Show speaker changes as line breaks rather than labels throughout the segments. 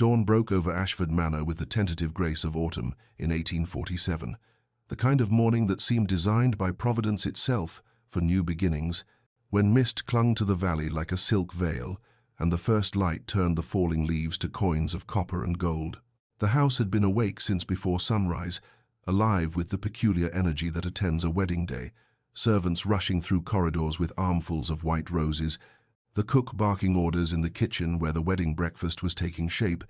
Dawn broke over Ashford Manor with the tentative grace of autumn in 1847, the kind of morning that seemed designed by Providence itself for new beginnings, when mist clung to the valley like a silk veil, and the first light turned the falling leaves to coins of copper and gold. The house had been awake since before sunrise, alive with the peculiar energy that attends a wedding day, servants rushing through corridors with armfuls of white roses, the cook barking orders in the kitchen where the wedding breakfast was taking shape,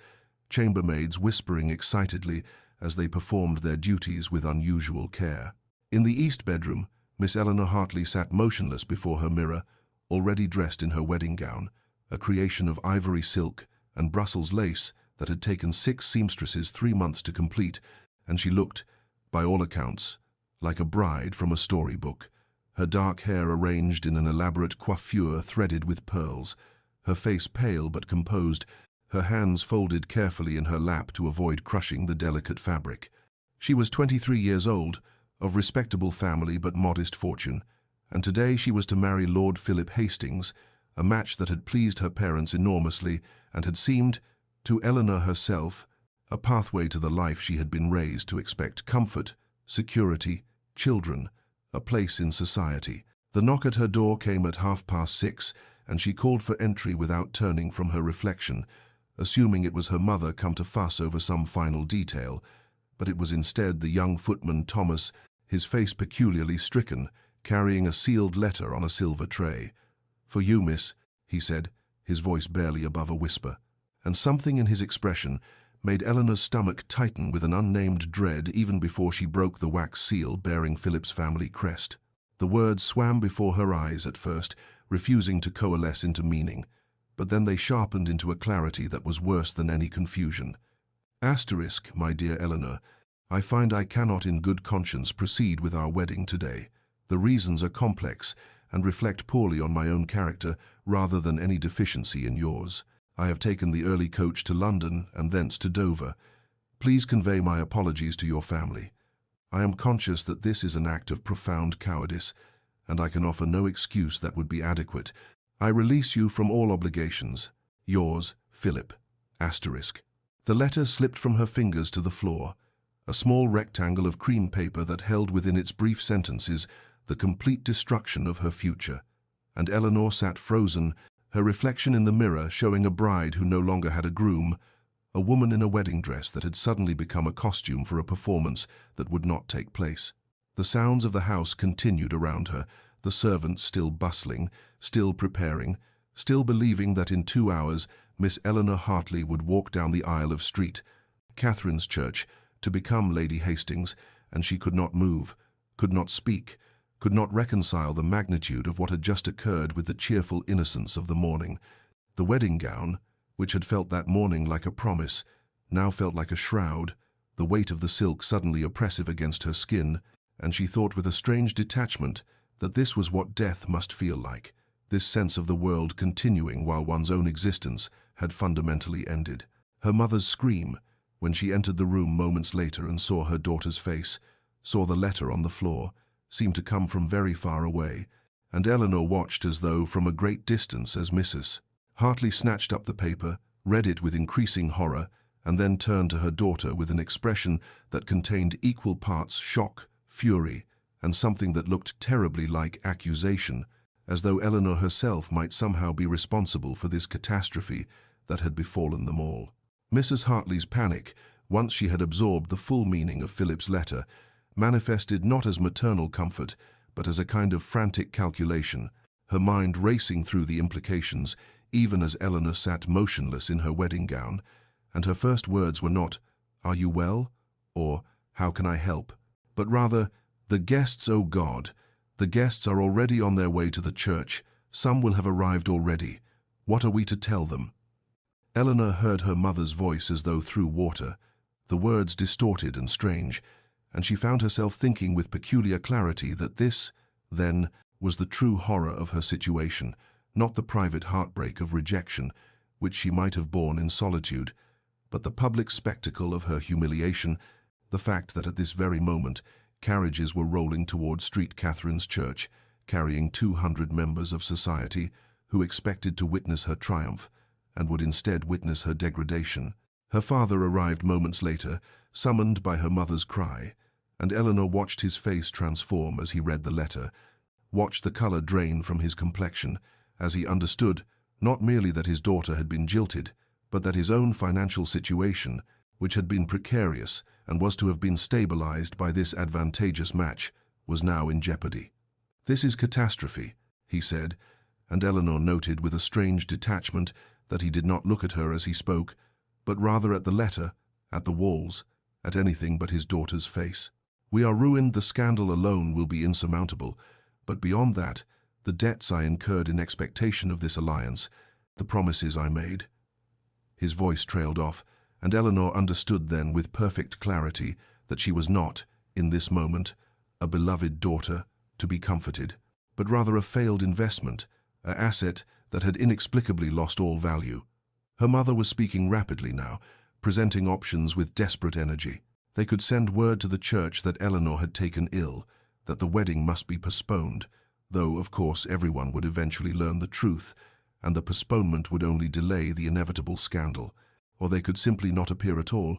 chambermaids whispering excitedly as they performed their duties with unusual care. In the east bedroom, Miss Eleanor Hartley sat motionless before her mirror, already dressed in her wedding gown, a creation of ivory silk and Brussels lace that had taken 6 seamstresses 3 months to complete, and she looked, by all accounts, like a bride from a storybook, her dark hair arranged in an elaborate coiffure threaded with pearls, her face pale but composed, her hands folded carefully in her lap to avoid crushing the delicate fabric. She was 23 years old, of respectable family but modest fortune, and today she was to marry Lord Philip Hastings, a match that had pleased her parents enormously and had seemed, to Eleanor herself, a pathway to the life she had been raised to expect: comfort, security, children, a place in society. The knock at her door came at 6:30, and she called for entry without turning from her reflection, assuming it was her mother come to fuss over some final detail, but it was instead the young footman Thomas, his face peculiarly stricken, carrying a sealed letter on a silver tray. "For you, miss," he said, his voice barely above a whisper, and something in his expression made Eleanor's stomach tighten with an unnamed dread even before she broke the wax seal bearing Philip's family crest. The words swam before her eyes at first, refusing to coalesce into meaning, but then they sharpened into a clarity that was worse than any confusion. "Asterisk, my dear Eleanor, I find I cannot in good conscience proceed with our wedding today. The reasons are complex and reflect poorly on my own character rather than any deficiency in yours. I have taken the early coach to London and thence to Dover. Please convey my apologies to your family. I am conscious that this is an act of profound cowardice, and I can offer no excuse that would be adequate. I release you from all obligations. Yours, Philip. Asterisk." The letter slipped from her fingers to the floor, a small rectangle of cream paper that held within its brief sentences the complete destruction of her future, and Eleanor sat frozen, her reflection in the mirror showing a bride who no longer had a groom, a woman in a wedding dress that had suddenly become a costume for a performance that would not take place. The sounds of the house continued around her, the servants still bustling, still preparing, still believing that in 2 hours Miss Eleanor Hartley would walk down the aisle of St. Catherine's Church to become Lady Hastings, and she could not move, could not speak, could not reconcile the magnitude of what had just occurred with the cheerful innocence of the morning. The wedding gown, which had felt that morning like a promise, now felt like a shroud, the weight of the silk suddenly oppressive against her skin, and she thought with a strange detachment that this was what death must feel like, this sense of the world continuing while one's own existence had fundamentally ended. Her mother's scream, when she entered the room moments later and saw her daughter's face, saw the letter on the floor, seemed to come from very far away, and Eleanor watched as though from a great distance as Mrs. Hartley snatched up the paper, read it with increasing horror, and then turned to her daughter with an expression that contained equal parts shock, fury, and something that looked terribly like accusation, as though Eleanor herself might somehow be responsible for this catastrophe that had befallen them all. Mrs. Hartley's panic, once she had absorbed the full meaning of Philip's letter, manifested not as maternal comfort, but as a kind of frantic calculation, her mind racing through the implications, even as Eleanor sat motionless in her wedding gown, and her first words were not, "Are you well?" or "How can I help?" but rather, "The guests, oh God, the guests are already on their way to the church. Some will have arrived already. What are we to tell them?" Eleanor heard her mother's voice as though through water, the words distorted and strange, and she found herself thinking with peculiar clarity that this, then, was the true horror of her situation, not the private heartbreak of rejection, which she might have borne in solitude, but the public spectacle of her humiliation, the fact that at this very moment carriages were rolling toward St. Catherine's Church, carrying 200 members of society who expected to witness her triumph and would instead witness her degradation. Her father arrived moments later, summoned by her mother's cry, and Eleanor watched his face transform as he read the letter, watched the color drain from his complexion, as he understood not merely that his daughter had been jilted, but that his own financial situation, which had been precarious and was to have been stabilized by this advantageous match, was now in jeopardy. "This is catastrophe," he said, and Eleanor noted with a strange detachment that he did not look at her as he spoke, but rather at the letter, at the walls, at anything but his daughter's face. "We are ruined. The scandal alone will be insurmountable, but beyond that, the debts I incurred in expectation of this alliance, the promises I made." His voice trailed off, and Eleanor understood then with perfect clarity that she was not, in this moment, a beloved daughter to be comforted, but rather a failed investment, an asset that had inexplicably lost all value. Her mother was speaking rapidly now, presenting options with desperate energy. They could send word to the church that Eleanor had taken ill, that the wedding must be postponed, though, of course, everyone would eventually learn the truth, and the postponement would only delay the inevitable scandal. Or they could simply not appear at all,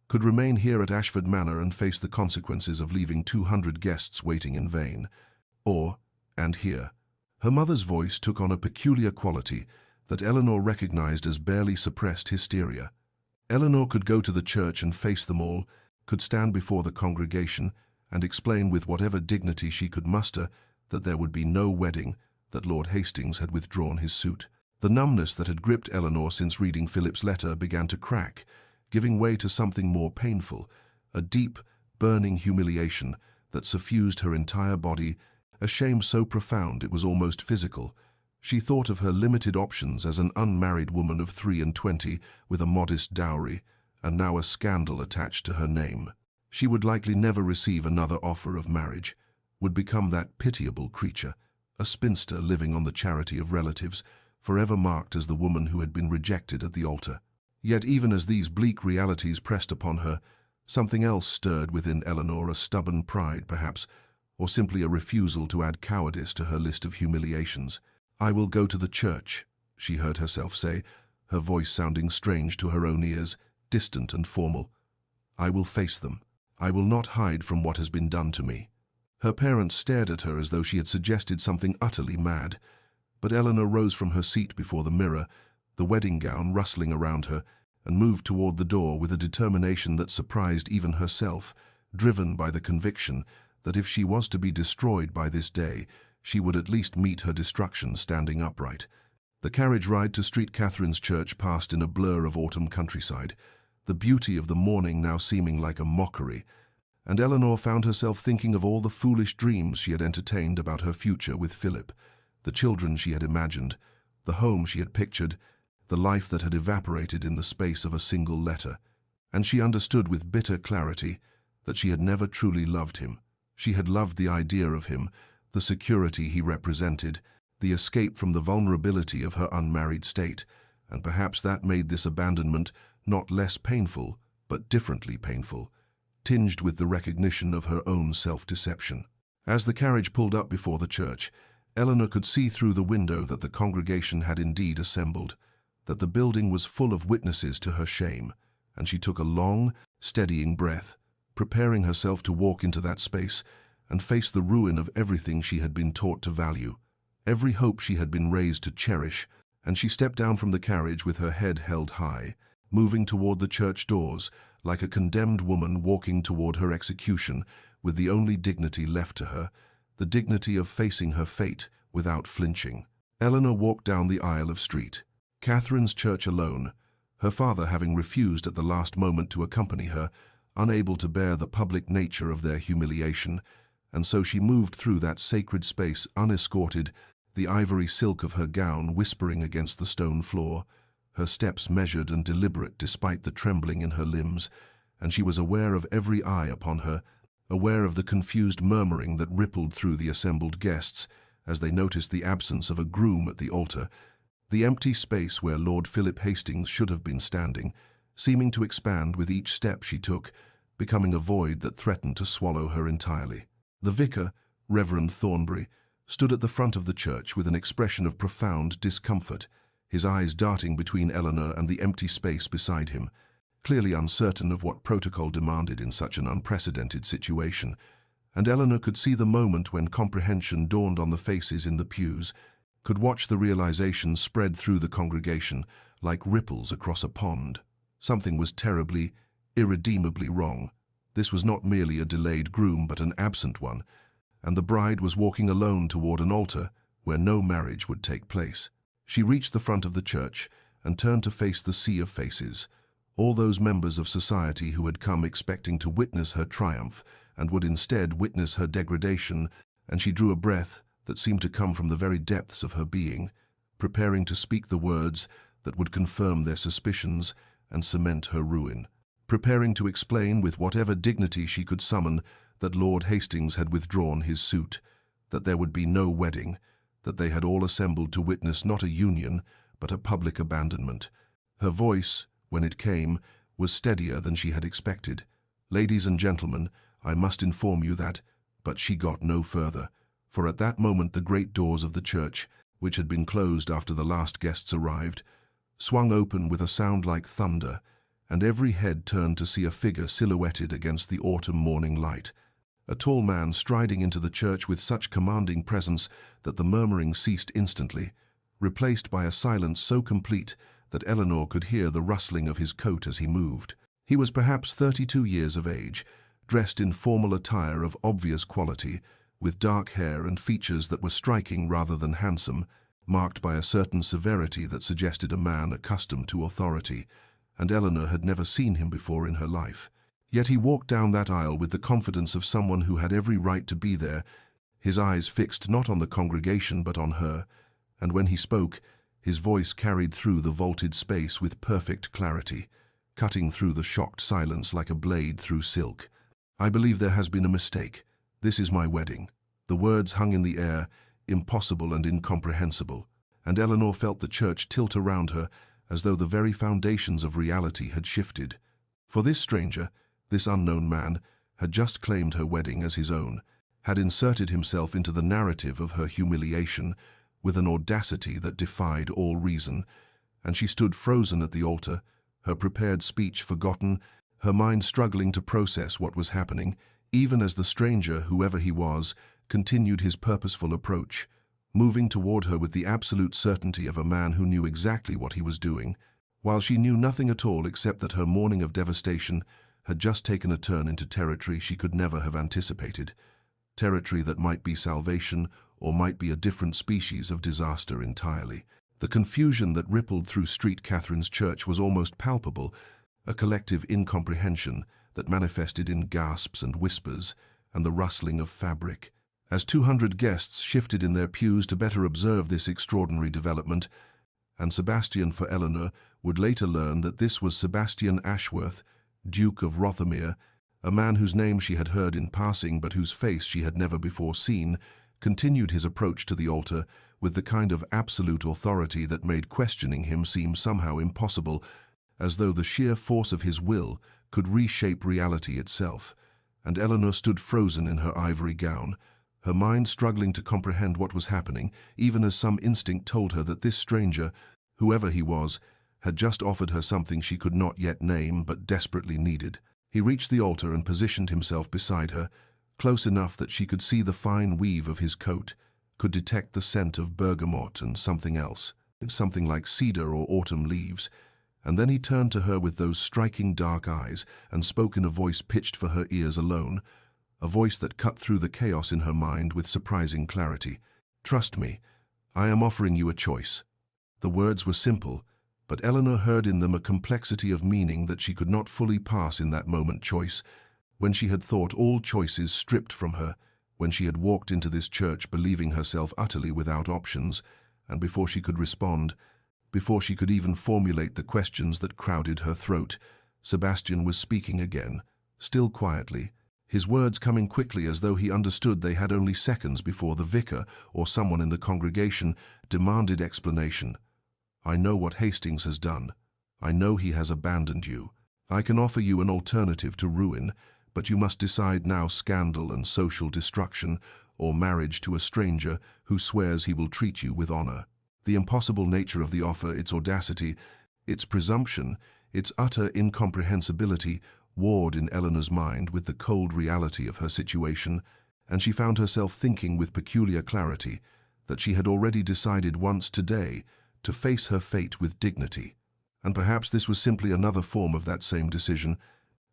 could remain here at Ashford Manor and face the consequences of leaving 200 guests waiting in vain. Or, and here, her mother's voice took on a peculiar quality that Eleanor recognized as barely suppressed hysteria. Eleanor could go to the church and face them all, could stand before the congregation and explain with whatever dignity she could muster that there would be no wedding, that Lord Hastings had withdrawn his suit. The numbness that had gripped Eleanor since reading Philip's letter began to crack, giving way to something more painful, a deep, burning humiliation that suffused her entire body, a shame so profound it was almost physical. She thought of her limited options as an unmarried woman of 23 with a modest dowry, and now a scandal attached to her name. She would likely never receive another offer of marriage, would become that pitiable creature, a spinster living on the charity of relatives, forever marked as the woman who had been rejected at the altar. Yet even as these bleak realities pressed upon her, something else stirred within Eleanor, a stubborn pride perhaps, or simply a refusal to add cowardice to her list of humiliations. "I will go to the church," she heard herself say, her voice sounding strange to her own ears, distant and formal. "I will face them. I will not hide from what has been done to me." Her parents stared at her as though she had suggested something utterly mad, but Eleanor rose from her seat before the mirror, the wedding gown rustling around her, and moved toward the door with a determination that surprised even herself, driven by the conviction that if she was to be destroyed by this day, she would at least meet her destruction standing upright. The carriage ride to St. Catherine's Church passed in a blur of autumn countryside, the beauty of the morning now seeming like a mockery, and Eleanor found herself thinking of all the foolish dreams she had entertained about her future with Philip, the children she had imagined, the home she had pictured, the life that had evaporated in the space of a single letter. And she understood with bitter clarity that she had never truly loved him. She had loved the idea of him, the security he represented, the escape from the vulnerability of her unmarried state, and perhaps that made this abandonment not less painful, but differently painful, tinged with the recognition of her own self-deception. As the carriage pulled up before the church, Eleanor could see through the window that the congregation had indeed assembled, that the building was full of witnesses to her shame, and she took a long, steadying breath, preparing herself to walk into that space and face the ruin of everything she had been taught to value, every hope she had been raised to cherish, and she stepped down from the carriage with her head held high, moving toward the church doors, like a condemned woman walking toward her execution with the only dignity left to her, the dignity of facing her fate without flinching. Eleanor walked down the aisle of St. Catherine's Church alone, her father having refused at the last moment to accompany her, unable to bear the public nature of their humiliation, and so she moved through that sacred space unescorted, the ivory silk of her gown whispering against the stone floor, her steps measured and deliberate despite the trembling in her limbs, and she was aware of every eye upon her, aware of the confused murmuring that rippled through the assembled guests as they noticed the absence of a groom at the altar, the empty space where Lord Philip Hastings should have been standing, seeming to expand with each step she took, becoming a void that threatened to swallow her entirely. The vicar, Reverend Thornbury, stood at the front of the church with an expression of profound discomfort, his eyes darting between Eleanor and the empty space beside him. clearly uncertain of what protocol demanded in such an unprecedented situation, and Eleanor could see the moment when comprehension dawned on the faces in the pews, could watch the realization spread through the congregation like ripples across a pond. Something was terribly, irredeemably wrong. This was not merely a delayed groom but an absent one, and the bride was walking alone toward an altar where no marriage would take place. She reached the front of the church and turned to face the sea of faces, all those members of society who had come expecting to witness her triumph and would instead witness her degradation, and she drew a breath that seemed to come from the very depths of her being, preparing to speak the words that would confirm their suspicions and cement her ruin, preparing to explain with whatever dignity she could summon that Lord Hastings had withdrawn his suit, that there would be no wedding, that they had all assembled to witness not a union, but a public abandonment. Her voice, when it came, was steadier than she had expected. "Ladies and gentlemen, I must inform you that—" But she got no further, for at that moment the great doors of the church, which had been closed after the last guests arrived, swung open with a sound like thunder, and every head turned to see a figure silhouetted against the autumn morning light. A tall man striding into the church with such commanding presence that the murmuring ceased instantly, replaced by a silence so complete that Eleanor could hear the rustling of his coat as he moved. He was perhaps 32 years of age, dressed in formal attire of obvious quality, with dark hair and features that were striking rather than handsome, marked by a certain severity that suggested a man accustomed to authority, and Eleanor had never seen him before in her life. Yet he walked down that aisle with the confidence of someone who had every right to be there, his eyes fixed not on the congregation but on her, and when he spoke, his voice carried through the vaulted space with perfect clarity, cutting through the shocked silence like a blade through silk. "I believe there has been a mistake. This is my wedding." The words hung in the air, impossible and incomprehensible, and Eleanor felt the church tilt around her as though the very foundations of reality had shifted. For this stranger, this unknown man, had just claimed her wedding as his own, had inserted himself into the narrative of her humiliation with an audacity that defied all reason, and she stood frozen at the altar, her prepared speech forgotten, her mind struggling to process what was happening, even as the stranger, whoever he was, continued his purposeful approach, moving toward her with the absolute certainty of a man who knew exactly what he was doing, while she knew nothing at all except that her morning of devastation had just taken a turn into territory she could never have anticipated, territory that might be salvation or might be a different species of disaster entirely. The confusion that rippled through St. Catherine's Church was almost palpable, a collective incomprehension that manifested in gasps and whispers and the rustling of fabric. As 200 guests shifted in their pews to better observe this extraordinary development, and Sebastian for Eleanor would later learn that this was Sebastian Ashworth, Duke of Rothermere, a man whose name she had heard in passing but whose face she had never before seen, continued his approach to the altar with the kind of absolute authority that made questioning him seem somehow impossible, as though the sheer force of his will could reshape reality itself, and Eleanor stood frozen in her ivory gown, her mind struggling to comprehend what was happening, even as some instinct told her that this stranger, whoever he was, had just offered her something she could not yet name but desperately needed. He reached the altar and positioned himself beside her, close enough that she could see the fine weave of his coat, could detect the scent of bergamot and something else, something like cedar or autumn leaves, and then he turned to her with those striking dark eyes and spoke in a voice pitched for her ears alone, a voice that cut through the chaos in her mind with surprising clarity. "Trust me, I am offering you a choice." The words were simple, but Eleanor heard in them a complexity of meaning that she could not fully pass in that moment. Choice, when she had thought all choices stripped from her, when she had walked into this church believing herself utterly without options, and before she could respond, before she could even formulate the questions that crowded her throat, Sebastian was speaking again, still quietly, his words coming quickly as though he understood they had only seconds before the vicar or someone in the congregation demanded explanation. "I know what Hastings has done. I know he has abandoned you. I can offer you an alternative to ruin, but you must decide now: scandal and social destruction, or marriage to a stranger who swears he will treat you with honor." The impossible nature of the offer, its audacity, its presumption, Its utter incomprehensibility warred in Eleanor's mind with the cold reality of her situation, and she found herself thinking with peculiar clarity that she had already decided once today to face her fate with dignity. And perhaps this was simply another form of that same decision,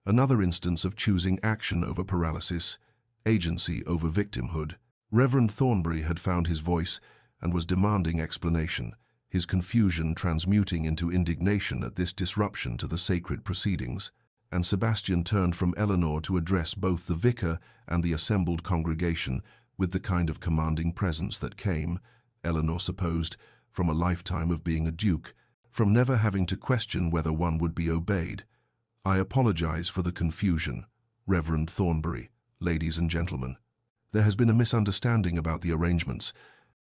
another instance of choosing action over paralysis, agency over victimhood. Reverend Thornbury had found his voice and was demanding explanation, his confusion transmuting into indignation at this disruption to the sacred proceedings. And Sebastian turned from Eleanor to address both the vicar and the assembled congregation with the kind of commanding presence that came, Eleanor supposed, from a lifetime of being a duke, from never having to question whether one would be obeyed. "I apologize for the confusion, Reverend Thornbury, ladies and gentlemen. There has been a misunderstanding about the arrangements.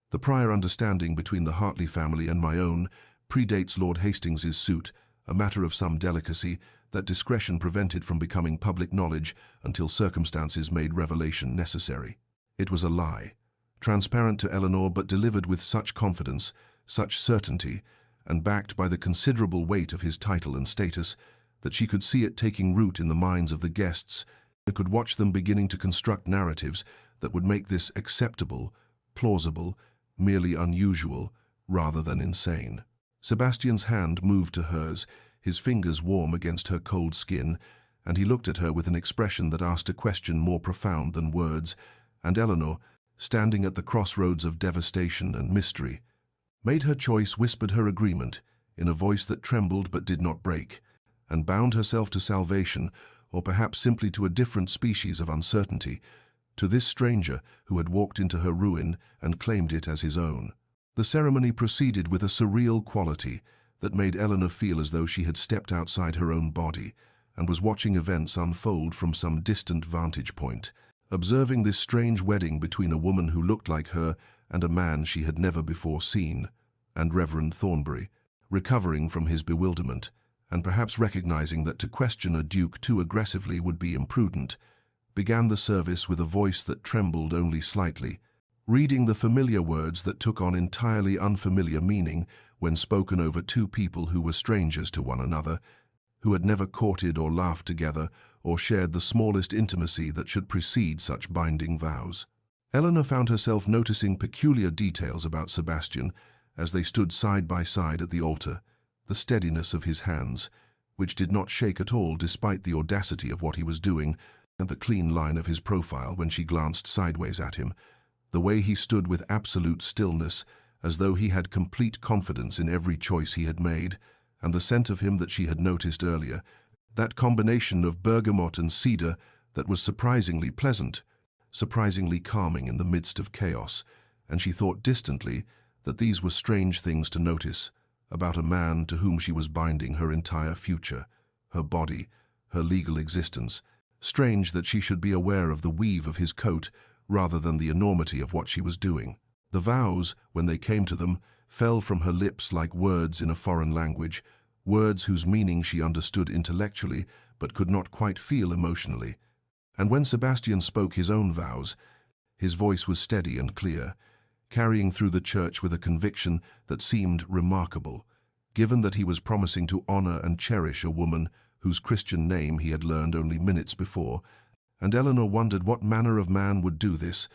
The prior understanding between the Hartley family and my own predates Lord Hastings's suit, a matter of some delicacy that discretion prevented from becoming public knowledge until circumstances made revelation necessary." It was a lie, transparent to Eleanor but delivered with such confidence, such certainty, and backed by the considerable weight of his title and status, that she could see it taking root in the minds of the guests and could watch them beginning to construct narratives that would make this acceptable, plausible, merely unusual, rather than insane. Sebastian's hand moved to hers, his fingers warm against her cold skin, and he looked at her with an expression that asked a question more profound than words, and Eleanor, standing at the crossroads of devastation and mystery, made her choice, whispered her agreement, in a voice that trembled but did not break, and bound herself to salvation, or perhaps simply to a different species of uncertainty, to this stranger who had walked into her ruin and claimed it as his own. The ceremony proceeded with a surreal quality that made Eleanor feel as though she had stepped outside her own body and was watching events unfold from some distant vantage point, observing this strange wedding between a woman who looked like her and a man she had never before seen. And Reverend Thornbury, recovering from his bewilderment, and perhaps recognizing that to question a duke too aggressively would be imprudent, began the service with a voice that trembled only slightly, reading the familiar words that took on entirely unfamiliar meaning when spoken over two people who were strangers to one another, who had never courted or laughed together or shared the smallest intimacy that should precede such binding vows. Eleanor found herself noticing peculiar details about Sebastian as they stood side by side at the altar, the steadiness of his hands, which did not shake at all despite the audacity of what he was doing, and the clean line of his profile when she glanced sideways at him, the way he stood with absolute stillness, as though he had complete confidence in every choice he had made, and the scent of him that she had noticed earlier, that combination of bergamot and cedar that was surprisingly pleasant, surprisingly calming in the midst of chaos, and she thought distantly that these were strange things to notice about a man to whom she was binding her entire future, her body, her legal existence. Strange that she should be aware of the weave of his coat rather than the enormity of what she was doing. The vows, when they came to them, fell from her lips like words in a foreign language, words whose meaning she understood intellectually but could not quite feel emotionally. And when Sebastian spoke his own vows, his voice was steady and clear, carrying through the church with a conviction that seemed remarkable, given that he was promising to honor and cherish a woman whose Christian name he had learned only minutes before, and Eleanor wondered what manner of man would do this,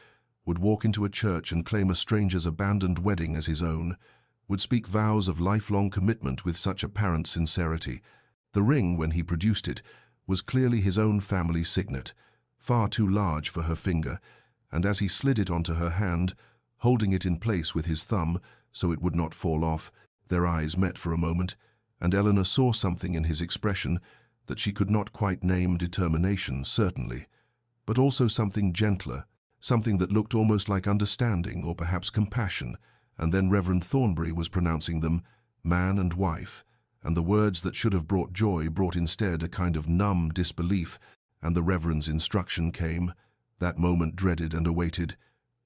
would walk into a church and claim a stranger's abandoned wedding as his own, would speak vows of lifelong commitment with such apparent sincerity. The ring, when he produced it, was clearly his own family signet, far too large for her finger, and as he slid it onto her hand, holding it in place with his thumb so it would not fall off, their eyes met for a moment, and Eleanor saw something in his expression that she could not quite name determination, certainly, but also something gentler, something that looked almost like understanding or perhaps compassion, and then Reverend Thornbury was pronouncing them man and wife, and the words that should have brought joy brought instead a kind of numb disbelief, and the Reverend's instruction came, that moment dreaded and awaited,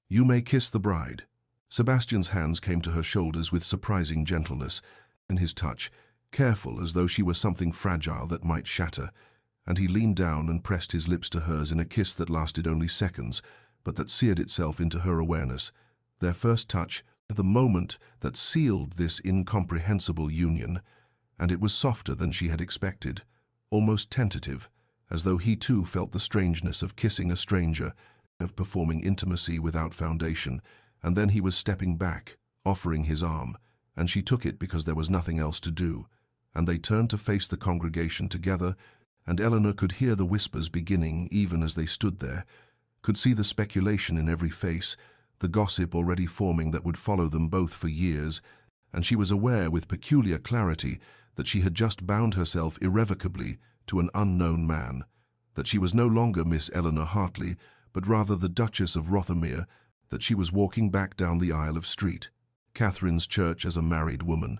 "You may kiss the bride." Sebastian's hands came to her shoulders with surprising gentleness, and his touch, careful as though she were something fragile that might shatter, and he leaned down and pressed his lips to hers in a kiss that lasted only seconds, but that seared itself into her awareness. Their first touch, the moment that sealed this incomprehensible union, and it was softer than she had expected, almost tentative, as though he too felt the strangeness of kissing a stranger, of performing intimacy without foundation, and then he was stepping back, offering his arm, and she took it because there was nothing else to do, and they turned to face the congregation together, and Eleanor could hear the whispers beginning even as they stood there, could see the speculation in every face, the gossip already forming that would follow them both for years, and she was aware with peculiar clarity that she had just bound herself irrevocably to an unknown man, that she was no longer Miss Eleanor Hartley, but rather the Duchess of Rothermere, that she was walking back down the aisle of Street, Catherine's church as a married woman,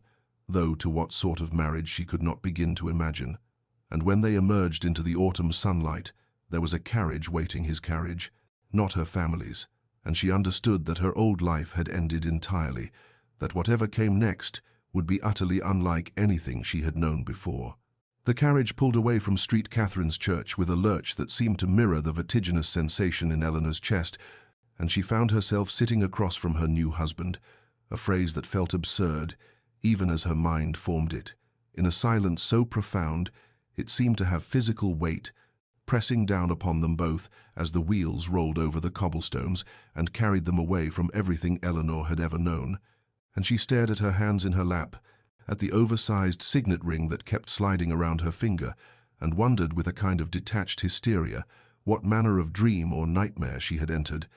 though to what sort of marriage she could not begin to imagine. And when they emerged into the autumn sunlight, there was a carriage waiting his carriage, not her family's, and she understood that her old life had ended entirely, that whatever came next would be utterly unlike anything she had known before. The carriage pulled away from Street Catherine's church with a lurch that seemed to mirror the vertiginous sensation in Eleanor's chest, and she found herself sitting across from her new husband, a phrase that felt absurd, even as her mind formed it, in a silence so profound it seemed to have physical weight, pressing down upon them both as the wheels rolled over the cobblestones and carried them away from everything Eleanor had ever known. And she stared at her hands in her lap, at the oversized signet ring that kept sliding around her finger, and wondered with a kind of detached hysteria what manner of dream or nightmare she had entered,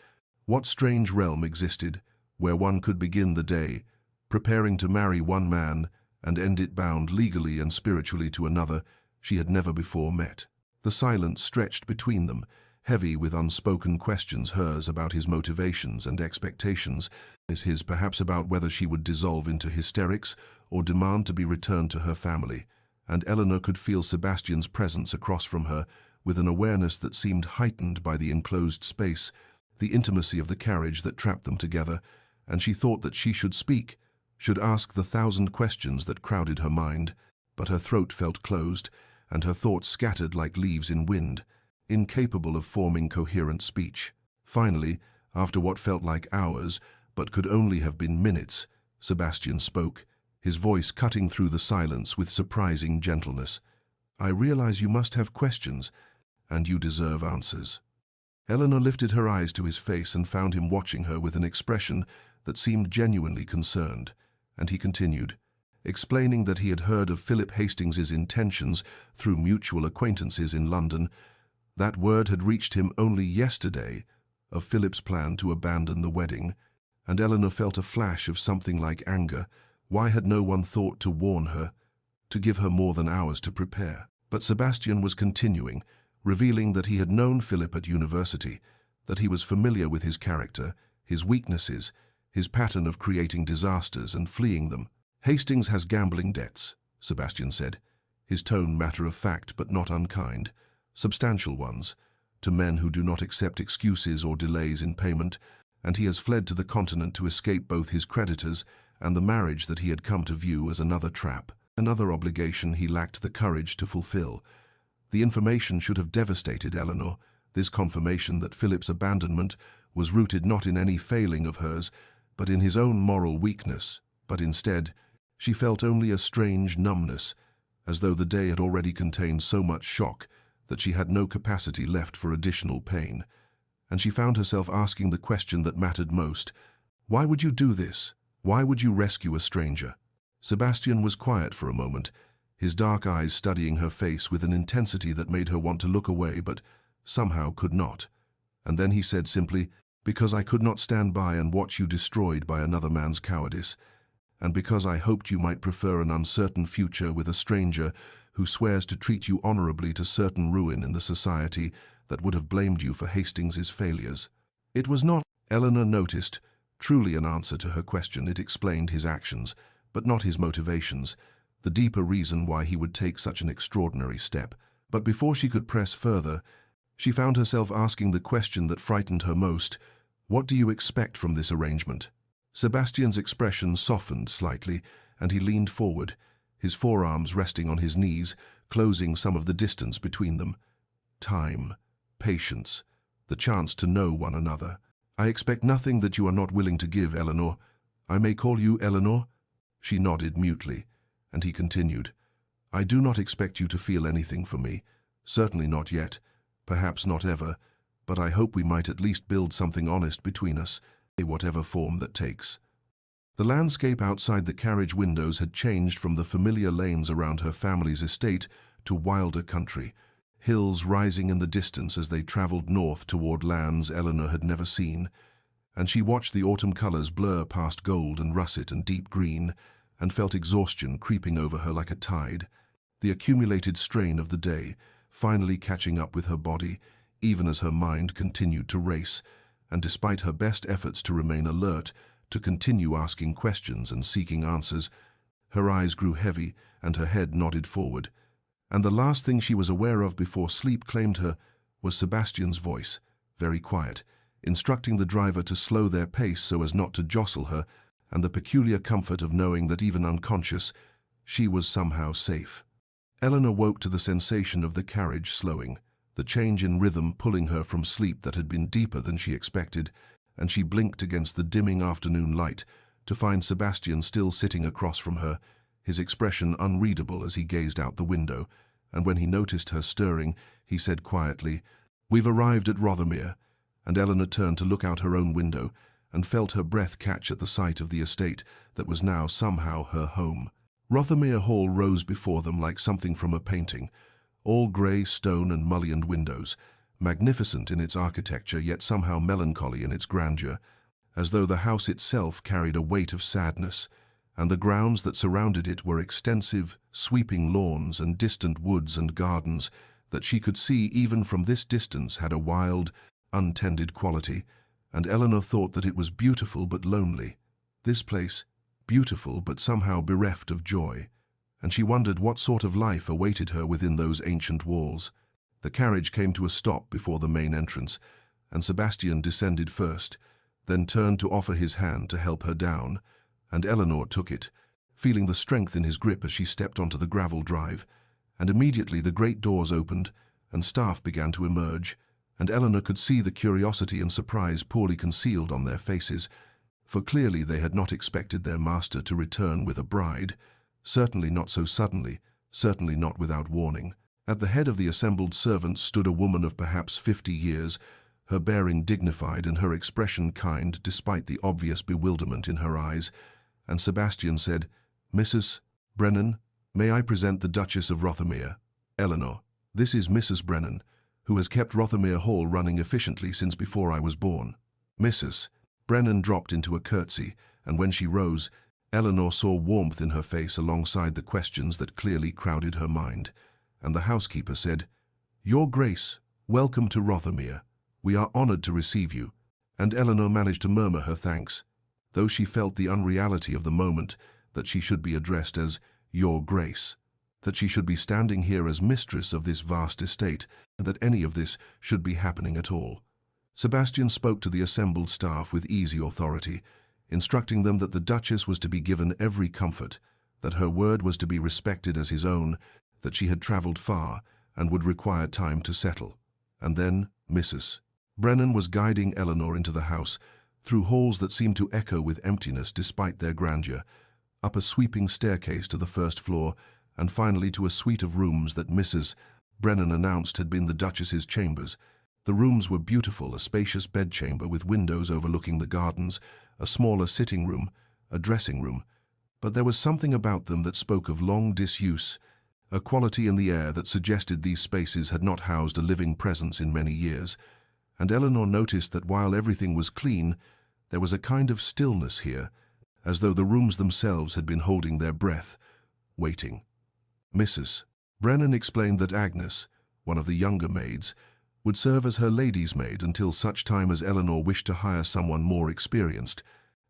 what strange realm existed where one could begin the day, preparing to marry one man and end it bound legally and spiritually to another she had never before met. The silence stretched between them, heavy with unspoken questions, hers about his motivations and expectations, his perhaps about whether she would dissolve into hysterics or demand to be returned to her family, and Eleanor could feel Sebastian's presence across from her with an awareness that seemed heightened by the enclosed space, the intimacy of the carriage that trapped them together, and she thought that she should speak, should ask the thousand questions that crowded her mind, but her throat felt closed, and her thoughts scattered like leaves in wind, incapable of forming coherent speech. Finally, after what felt like hours, but could only have been minutes, Sebastian spoke, his voice cutting through the silence with surprising gentleness. "I realize you must have questions, and you deserve answers." Eleanor lifted her eyes to his face and found him watching her with an expression that seemed genuinely concerned, and he continued, explaining that he had heard of Philip Hastings's intentions through mutual acquaintances in London. That word had reached him only yesterday, of Philip's plan to abandon the wedding, and Eleanor felt a flash of something like anger. Why had no one thought to warn her, to give her more than hours to prepare? But Sebastian was continuing, revealing that he had known Philip at university, that he was familiar with his character, his weaknesses, his pattern of creating disasters and fleeing them. "Hastings has gambling debts," Sebastian said, his tone matter-of-fact but not unkind, substantial ones, to men who do not accept excuses or delays in payment, and he has fled to the continent to escape both his creditors and the marriage that he had come to view as another trap, another obligation he lacked the courage to fulfill. The information should have devastated Eleanor, this confirmation that Philip's abandonment was rooted not in any failing of hers, but in his own moral weakness, but instead, she felt only a strange numbness, as though the day had already contained so much shock that she had no capacity left for additional pain. And she found herself asking the question that mattered most. Why would you do this? Why would you rescue a stranger? Sebastian was quiet for a moment, his dark eyes studying her face with an intensity that made her want to look away but somehow could not. And then he said simply, "Because I could not stand by and watch you destroyed by another man's cowardice, and because I hoped you might prefer an uncertain future with a stranger who swears to treat you honorably to certain ruin in the society that would have blamed you for Hastings's failures." It was not, Eleanor noticed, truly an answer to her question. It explained his actions, but not his motivations, the deeper reason why he would take such an extraordinary step. But before she could press further, she found herself asking the question that frightened her most. "What do you expect from this arrangement?" Sebastian's expression softened slightly, and he leaned forward, his forearms resting on his knees, closing some of the distance between them. "Time, patience, the chance to know one another. I expect nothing that you are not willing to give, Eleanor. I may call you Eleanor?" She nodded mutely, and he continued, I do not expect you to feel anything for me, certainly not yet, perhaps not ever, but I hope we might at least build something honest between us, in whatever form that takes. The landscape outside the carriage windows had changed from the familiar lanes around her family's estate to wilder country, hills rising in the distance as they traveled north toward lands Eleanor had never seen, and she watched the autumn colors blur past gold and russet and deep green, and felt exhaustion creeping over her like a tide, the accumulated strain of the day finally catching up with her body, even as her mind continued to race, and despite her best efforts to remain alert, to continue asking questions and seeking answers, her eyes grew heavy and her head nodded forward, and the last thing she was aware of before sleep claimed her was Sebastian's voice, very quiet, instructing the driver to slow their pace so as not to jostle her, and the peculiar comfort of knowing that even unconscious, she was somehow safe. Eleanor woke to the sensation of the carriage slowing, the change in rhythm pulling her from sleep that had been deeper than she expected, and she blinked against the dimming afternoon light to find Sebastian still sitting across from her, his expression unreadable as he gazed out the window, and when he noticed her stirring, he said quietly, "We've arrived at Rothermere," and Eleanor turned to look out her own window and felt her breath catch at the sight of the estate that was now somehow her home. Rothermere Hall rose before them like something from a painting, all grey stone and mullioned windows, magnificent in its architecture yet somehow melancholy in its grandeur, as though the house itself carried a weight of sadness, and the grounds that surrounded it were extensive, sweeping lawns and distant woods and gardens that she could see even from this distance had a wild, untended quality, and Eleanor thought that it was beautiful but lonely. This place, beautiful but somehow bereft of joy, and she wondered what sort of life awaited her within those ancient walls. The carriage came to a stop before the main entrance, and Sebastian descended first, then turned to offer his hand to help her down, and Eleanor took it, feeling the strength in his grip as she stepped onto the gravel drive, and immediately the great doors opened, and staff began to emerge, and Eleanor could see the curiosity and surprise poorly concealed on their faces, for clearly they had not expected their master to return with a bride, certainly not so suddenly, certainly not without warning. At the head of the assembled servants stood a woman of perhaps 50 years, her bearing dignified and her expression kind despite the obvious bewilderment in her eyes, and Sebastian said, "Mrs. Brennan, may I present the Duchess of Rothermere, Eleanor. This is Mrs. Brennan, who has kept Rothermere Hall running efficiently since before I was born." Mrs. Brennan dropped into a curtsy, and when she rose, Eleanor saw warmth in her face alongside the questions that clearly crowded her mind, and the housekeeper said, "Your Grace, welcome to Rothermere. We are honored to receive you," and Eleanor managed to murmur her thanks, though she felt the unreality of the moment that she should be addressed as "Your Grace," that she should be standing here as mistress of this vast estate, and that any of this should be happening at all. Sebastian spoke to the assembled staff with easy authority, instructing them that the Duchess was to be given every comfort, that her word was to be respected as his own, that she had traveled far and would require time to settle. And then Mrs. Brennan was guiding Eleanor into the house, through halls that seemed to echo with emptiness despite their grandeur, up a sweeping staircase to the first floor, and finally to a suite of rooms that Mrs. Brennan announced had been the Duchess's chambers. The rooms were beautiful, a spacious bedchamber with windows overlooking the gardens, a smaller sitting room, a dressing room, but there was something about them that spoke of long disuse, a quality in the air that suggested these spaces had not housed a living presence in many years, and Eleanor noticed that while everything was clean, there was a kind of stillness here, as though the rooms themselves had been holding their breath, waiting. Mrs. Brennan explained that Agnes, one of the younger maids, would serve as her lady's maid until such time as Eleanor wished to hire someone more experienced,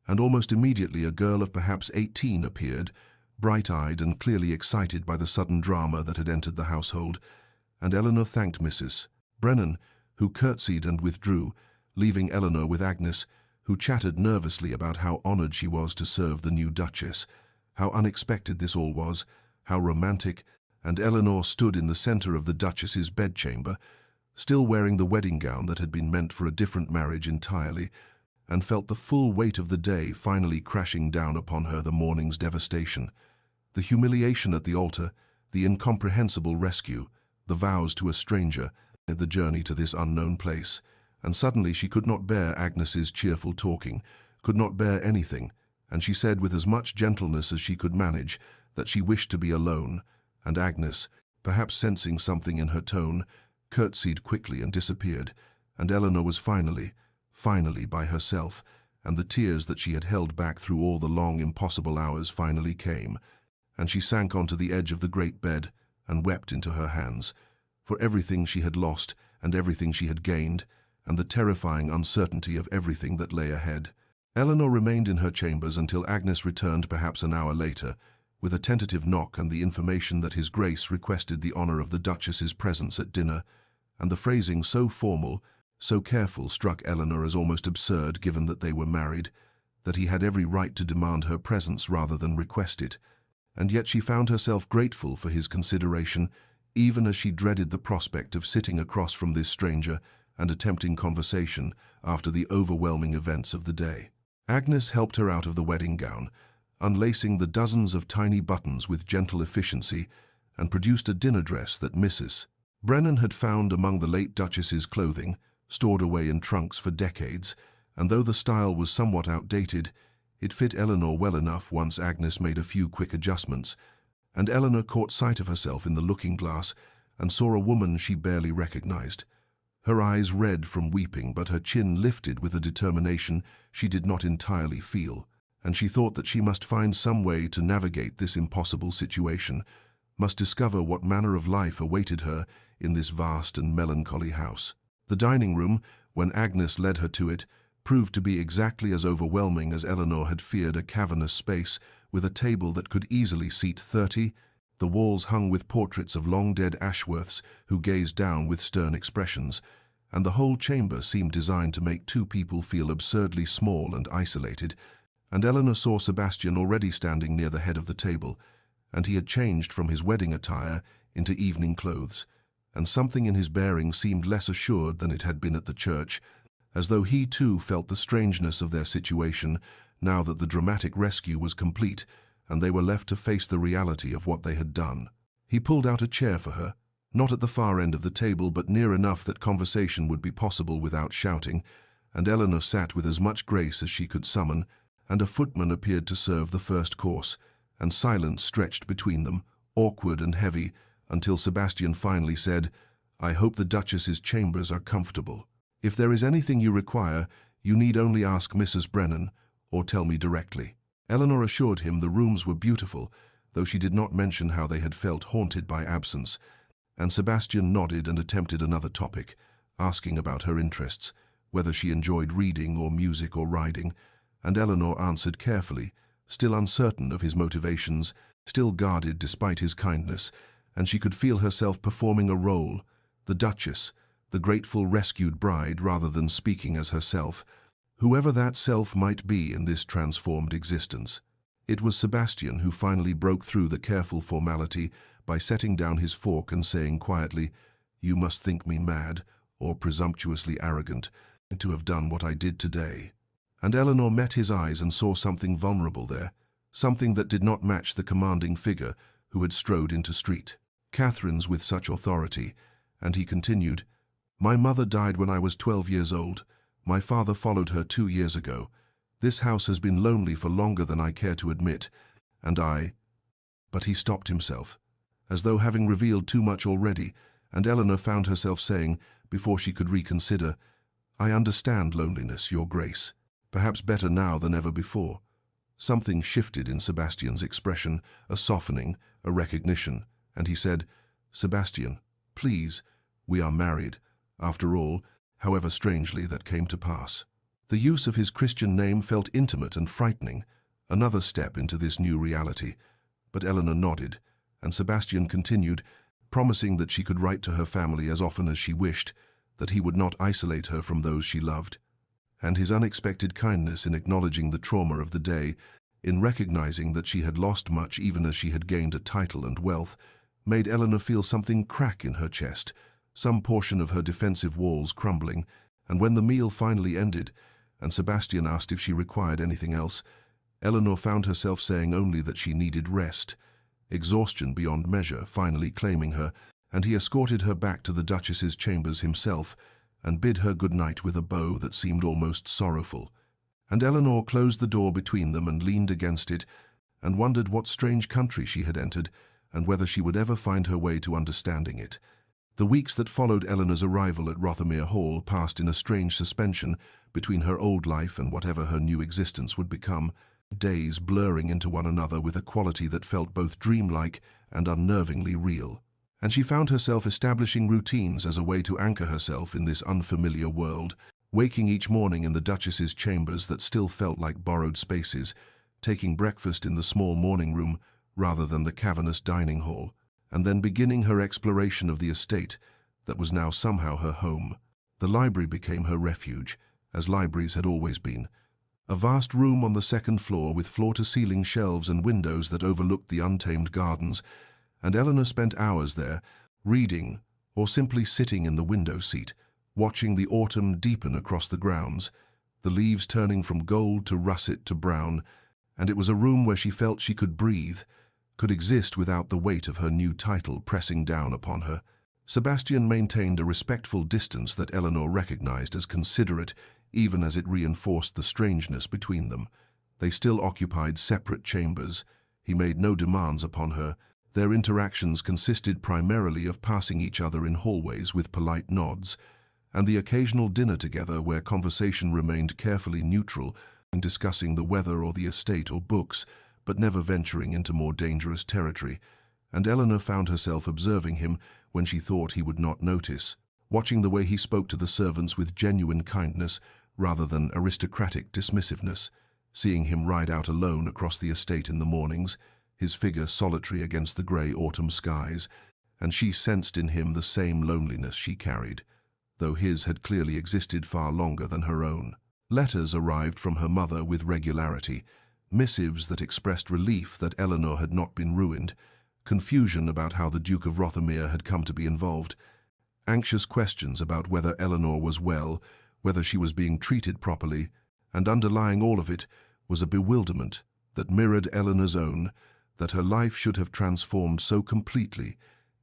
and almost immediately a girl of perhaps 18 appeared, bright-eyed and clearly excited by the sudden drama that had entered the household, and Eleanor thanked Mrs. Brennan, who curtsied and withdrew, leaving Eleanor with Agnes, who chattered nervously about how honored she was to serve the new Duchess, how unexpected this all was, how romantic, and Eleanor stood in the center of the Duchess's bedchamber, still wearing the wedding gown that had been meant for a different marriage entirely, and felt the full weight of the day finally crashing down upon her, the morning's devastation, the humiliation at the altar, the incomprehensible rescue, the vows to a stranger, the journey to this unknown place. And suddenly she could not bear Agnes's cheerful talking, could not bear anything, and she said with as much gentleness as she could manage that she wished to be alone, and Agnes, perhaps sensing something in her tone, curtsied quickly and disappeared, and Eleanor was finally by herself, and the tears that she had held back through all the long, impossible hours finally came, and she sank onto the edge of the great bed and wept into her hands, for everything she had lost and everything she had gained, and the terrifying uncertainty of everything that lay ahead. Eleanor remained in her chambers until Agnes returned perhaps an hour later, with a tentative knock and the information that His Grace requested the honor of the Duchess's presence at dinner, and the phrasing so formal, so careful struck Eleanor as almost absurd given that they were married, that he had every right to demand her presence rather than request it, and yet she found herself grateful for his consideration, even as she dreaded the prospect of sitting across from this stranger and attempting conversation after the overwhelming events of the day. Agnes helped her out of the wedding gown, unlacing the dozens of tiny buttons with gentle efficiency, and produced a dinner dress that Mrs. Brennan had found among the late Duchess's clothing, stored away in trunks for decades, and though the style was somewhat outdated, it fit Eleanor well enough once Agnes made a few quick adjustments, and Eleanor caught sight of herself in the looking-glass and saw a woman she barely recognized. Her eyes red from weeping, but her chin lifted with a determination she did not entirely feel, and she thought that she must find some way to navigate this impossible situation, must discover what manner of life awaited her in this vast and melancholy house. The dining room, when Agnes led her to it, proved to be exactly as overwhelming as Eleanor had feared, a cavernous space with a table that could easily seat 30, the walls hung with portraits of long-dead Ashworths who gazed down with stern expressions, and the whole chamber seemed designed to make two people feel absurdly small and isolated, and Eleanor saw Sebastian already standing near the head of the table, and he had changed from his wedding attire into evening clothes, and something in his bearing seemed less assured than it had been at the church, as though he too felt the strangeness of their situation now that the dramatic rescue was complete and they were left to face the reality of what they had done. He pulled out a chair for her, not at the far end of the table but near enough that conversation would be possible without shouting, and Eleanor sat with as much grace as she could summon, and a footman appeared to serve the first course, and silence stretched between them, awkward and heavy, until Sebastian finally said, "I hope the Duchess's chambers are comfortable. If there is anything you require, you need only ask Mrs. Brennan, or tell me directly." Eleanor assured him the rooms were beautiful, though she did not mention how they had felt haunted by absence, and Sebastian nodded and attempted another topic, asking about her interests, whether she enjoyed reading or music or riding, and Eleanor answered carefully, still uncertain of his motivations, still guarded despite his kindness, and she could feel herself performing a role, the Duchess, the grateful rescued bride, rather than speaking as herself, whoever that self might be in this transformed existence. It was Sebastian who finally broke through the careful formality by setting down his fork and saying quietly, "You must think me mad or presumptuously arrogant to have done what I did today." And Eleanor met his eyes and saw something vulnerable there, something that did not match the commanding figure who had strode into street Catherine's with such authority, and he continued, "My mother died when I was 12 years old. My father followed her 2 years ago. This house has been lonely for longer than I care to admit, and I—" But he stopped himself, as though having revealed too much already, and Eleanor found herself saying, before she could reconsider, "I understand loneliness, Your Grace, perhaps better now than ever before." Something shifted in Sebastian's expression, a softening, a recognition, and he said, "Sebastian, please, we are married, after all, however strangely that came to pass." The use of his Christian name felt intimate and frightening, another step into this new reality, but Eleanor nodded, and Sebastian continued, promising that she could write to her family as often as she wished, that he would not isolate her from those she loved. And his unexpected kindness in acknowledging the trauma of the day, in recognizing that she had lost much even as she had gained a title and wealth, made Eleanor feel something crack in her chest, some portion of her defensive walls crumbling, and when the meal finally ended, and Sebastian asked if she required anything else, Eleanor found herself saying only that she needed rest. exhaustion beyond measure finally claiming her, and he escorted her back to the Duchess's chambers himself and bid her good night with a bow that seemed almost sorrowful. And Eleanor closed the door between them and leaned against it and wondered what strange country she had entered and whether she would ever find her way to understanding it. The weeks that followed Eleanor's arrival at Rothermere Hall passed in a strange suspension between her old life and whatever her new existence would become, days blurring into one another with a quality that felt both dreamlike and unnervingly real. And she found herself establishing routines as a way to anchor herself in this unfamiliar world, waking each morning in the Duchess's chambers that still felt like borrowed spaces, taking breakfast in the small morning room rather than the cavernous dining hall, and then beginning her exploration of the estate that was now somehow her home. The library became her refuge, as libraries had always been. A vast room on the second floor with floor-to-ceiling shelves and windows that overlooked the untamed gardens, and Eleanor spent hours there, reading or simply sitting in the window seat, watching the autumn deepen across the grounds, the leaves turning from gold to russet to brown, and it was a room where she felt she could breathe, could exist without the weight of her new title pressing down upon her. Sebastian maintained a respectful distance that Eleanor recognized as considerate, even as it reinforced the strangeness between them. They still occupied separate chambers. He made no demands upon her. Their interactions consisted primarily of passing each other in hallways with polite nods, and the occasional dinner together where conversation remained carefully neutral, discussing the weather or the estate or books, but never venturing into more dangerous territory. And Eleanor found herself observing him when she thought he would not notice, watching the way he spoke to the servants with genuine kindness rather than aristocratic dismissiveness, seeing him ride out alone across the estate in the mornings, his figure solitary against the grey autumn skies, and she sensed in him the same loneliness she carried, though his had clearly existed far longer than her own. Letters arrived from her mother with regularity, missives that expressed relief that Eleanor had not been ruined, confusion about how the Duke of Rothermere had come to be involved, anxious questions about whether Eleanor was well, whether she was being treated properly, and underlying all of it was a bewilderment that mirrored Eleanor's own, that her life should have transformed so completely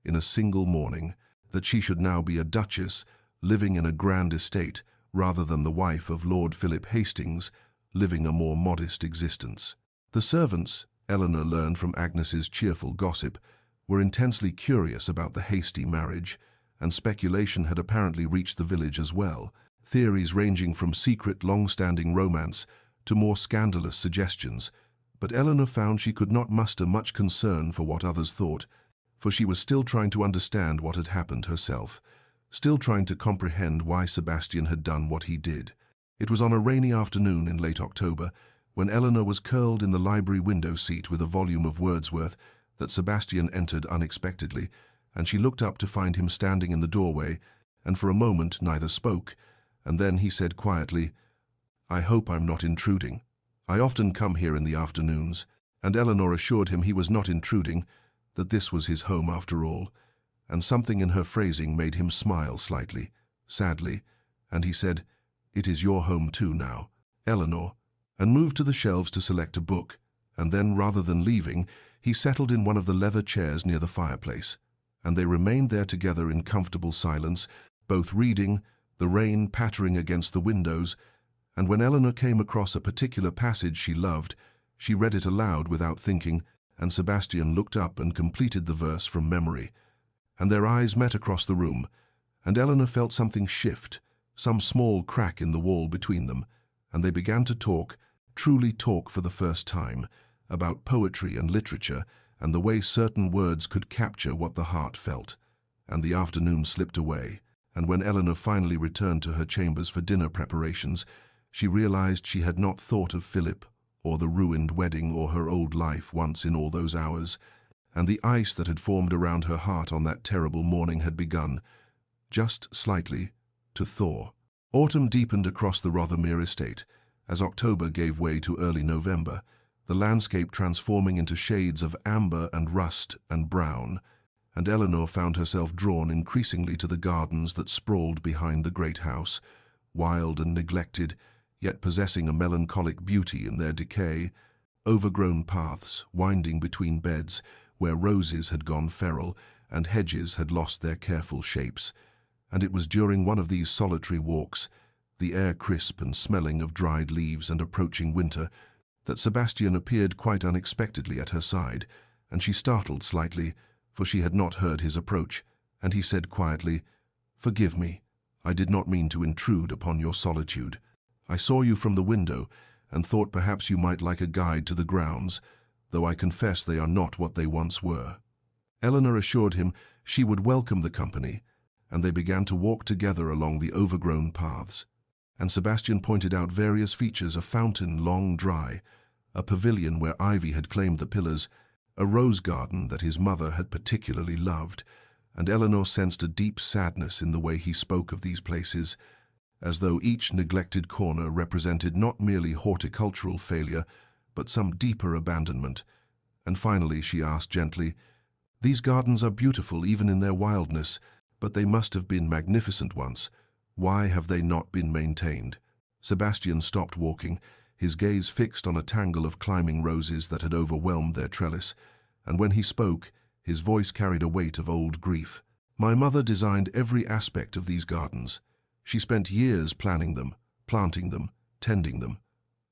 in a single morning, that she should now be a duchess living in a grand estate rather than the wife of Lord Philip Hastings, living a more modest existence. The servants, Eleanor learned from Agnes's cheerful gossip, were intensely curious about the hasty marriage, and speculation had apparently reached the village as well, theories ranging from secret, long-standing romance to more scandalous suggestions. But Eleanor found she could not muster much concern for what others thought, for she was still trying to understand what had happened herself, still trying to comprehend why Sebastian had done what he did. It was on a rainy afternoon in late October, when Eleanor was curled in the library window seat with a volume of Wordsworth, that Sebastian entered unexpectedly, and she looked up to find him standing in the doorway, and for a moment neither spoke, and then he said quietly, "I hope I'm not intruding. I often come here in the afternoons," and Eleanor assured him he was not intruding, that this was his home after all, and something in her phrasing made him smile slightly, sadly, and he said, "It is your home too now, Eleanor," and moved to the shelves to select a book, and then, rather than leaving, he settled in one of the leather chairs near the fireplace, and they remained there together in comfortable silence, both reading, the rain pattering against the windows, and when Eleanor came across a particular passage she loved, she read it aloud without thinking, and Sebastian looked up and completed the verse from memory, and their eyes met across the room, and Eleanor felt something shift, some small crack in the wall between them, and they began to talk, truly talk for the first time, about poetry and literature and the way certain words could capture what the heart felt. And the afternoon slipped away, and when Eleanor finally returned to her chambers for dinner preparations, she realized she had not thought of Philip or the ruined wedding or her old life once in all those hours, and the ice that had formed around her heart on that terrible morning had begun, just slightly, to thaw. Autumn deepened across the Rothermere estate, as October gave way to early November, the landscape transforming into shades of amber and rust and brown, and Eleanor found herself drawn increasingly to the gardens that sprawled behind the great house, wild and neglected, yet possessing a melancholic beauty in their decay, overgrown paths winding between beds, where roses had gone feral and hedges had lost their careful shapes. And it was during one of these solitary walks, the air crisp and smelling of dried leaves and approaching winter, that Sebastian appeared quite unexpectedly at her side, and she startled slightly, for she had not heard his approach, and he said quietly, "Forgive me, I did not mean to intrude upon your solitude. I saw you from the window, and thought perhaps you might like a guide to the grounds, though I confess they are not what they once were." Eleanor assured him she would welcome the company, and they began to walk together along the overgrown paths. And Sebastian pointed out various features: a fountain long dry, a pavilion where ivy had claimed the pillars, a rose garden that his mother had particularly loved, and Eleanor sensed a deep sadness in the way he spoke of these places, as though each neglected corner represented not merely horticultural failure, but some deeper abandonment. And finally she asked gently, "These gardens are beautiful even in their wildness, but they must have been magnificent once. Why have they not been maintained?" Sebastian stopped walking, his gaze fixed on a tangle of climbing roses that had overwhelmed their trellis, and when he spoke, his voice carried a weight of old grief. "My mother designed every aspect of these gardens. She spent years planning them, planting them, tending them.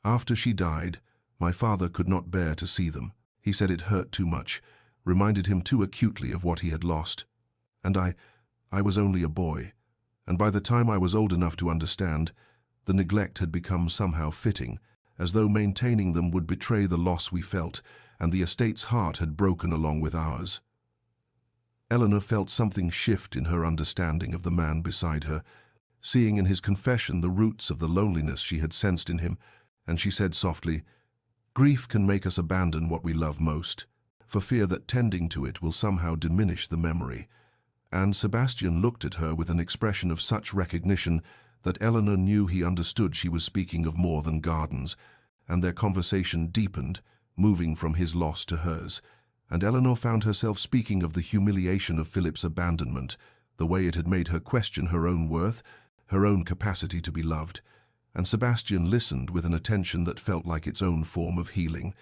After she died, my father could not bear to see them. He said it hurt too much, reminded him too acutely of what he had lost. And I was only a boy, and by the time I was old enough to understand, the neglect had become somehow fitting, as though maintaining them would betray the loss we felt, and the estate's heart had broken along with ours." Eleanor felt something shift in her understanding of the man beside her, seeing in his confession the roots of the loneliness she had sensed in him, and she said softly, "Grief can make us abandon what we love most, for fear that tending to it will somehow diminish the memory." And Sebastian looked at her with an expression of such recognition that Eleanor knew he understood she was speaking of more than gardens, and their conversation deepened, moving from his loss to hers, and Eleanor found herself speaking of the humiliation of Philip's abandonment, the way it had made her question her own worth, her own capacity to be loved, and Sebastian listened with an attention that felt like its own form of healing.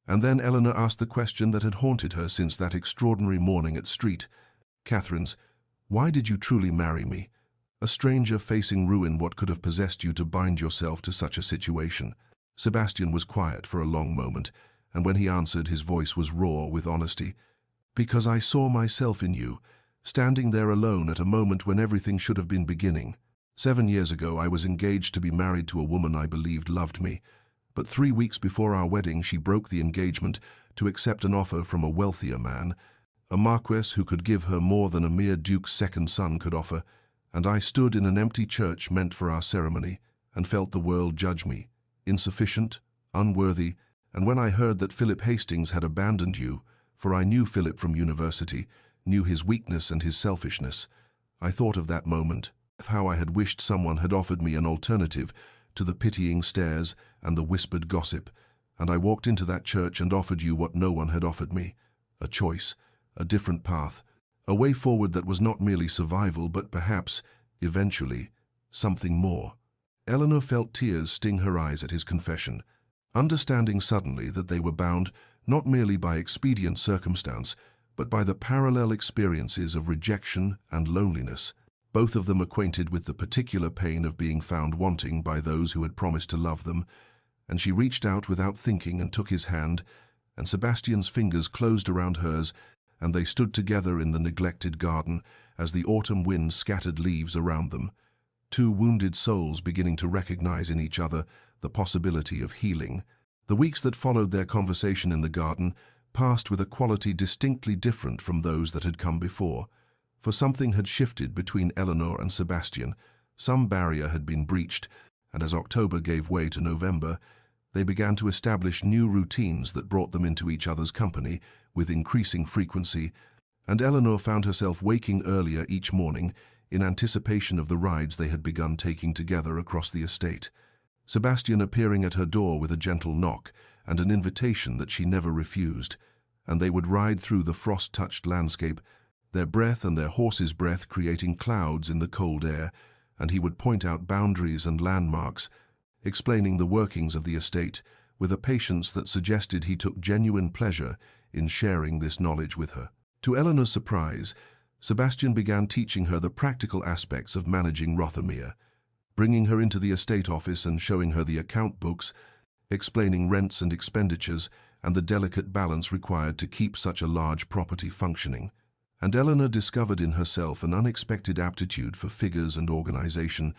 And then Eleanor asked the question that had haunted her since that extraordinary morning at Street. "Catherine's, why did you truly marry me? A stranger facing ruin, what could have possessed you to bind yourself to such a situation?" Sebastian was quiet for a long moment, and when he answered, his voice was raw with honesty. "Because I saw myself in you, standing there alone at a moment when everything should have been beginning. 7 years ago I was engaged to be married to a woman I believed loved me, but 3 weeks before our wedding she broke the engagement to accept an offer from a wealthier man, a marquess who could give her more than a mere duke's second son could offer, and I stood in an empty church meant for our ceremony and felt the world judge me, insufficient, unworthy, and when I heard that Philip Hastings had abandoned you, for I knew Philip from university, knew his weakness and his selfishness, I thought of that moment, of how I had wished someone had offered me an alternative to the pitying stares and the whispered gossip, and I walked into that church and offered you what no one had offered me, a choice, a different path, a way forward that was not merely survival but perhaps, eventually, something more." Eleanor felt tears sting her eyes at his confession, understanding suddenly that they were bound not merely by expedient circumstance, but by the parallel experiences of rejection and loneliness, both of them acquainted with the particular pain of being found wanting by those who had promised to love them, and she reached out without thinking and took his hand, and Sebastian's fingers closed around hers, and they stood together in the neglected garden as the autumn wind scattered leaves around them, two wounded souls beginning to recognize in each other the possibility of healing. The weeks that followed their conversation in the garden passed with a quality distinctly different from those that had come before, for something had shifted between Eleanor and Sebastian. Some barrier had been breached, and as October gave way to November, they began to establish new routines that brought them into each other's company with increasing frequency, and Eleanor found herself waking earlier each morning in anticipation of the rides they had begun taking together across the estate, Sebastian appearing at her door with a gentle knock and an invitation that she never refused, and they would ride through the frost-touched landscape, their breath and their horse's breath creating clouds in the cold air, and he would point out boundaries and landmarks, explaining the workings of the estate with a patience that suggested he took genuine pleasure in sharing this knowledge with her. To Eleanor's surprise, Sebastian began teaching her the practical aspects of managing Rothermere, bringing her into the estate office and showing her the account books, explaining rents and expenditures and the delicate balance required to keep such a large property functioning. And Eleanor discovered in herself an unexpected aptitude for figures and organization,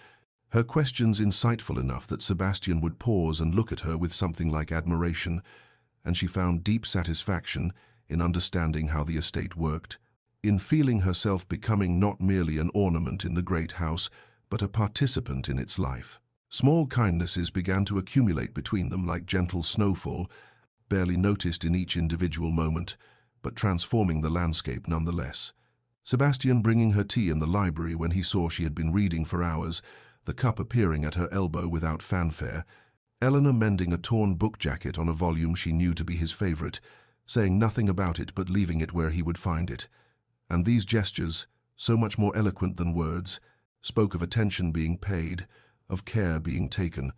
her questions insightful enough that Sebastian would pause and look at her with something like admiration, and she found deep satisfaction in understanding how the estate worked, in feeling herself becoming not merely an ornament in the great house, but a participant in its life. Small kindnesses began to accumulate between them like gentle snowfall, barely noticed in each individual moment, but transforming the landscape nonetheless. Sebastian bringing her tea in the library when he saw she had been reading for hours, the cup appearing at her elbow without fanfare, Eleanor mending a torn book jacket on a volume she knew to be his favorite, saying nothing about it but leaving it where he would find it. And these gestures, so much more eloquent than words, spoke of attention being paid, of care being taken,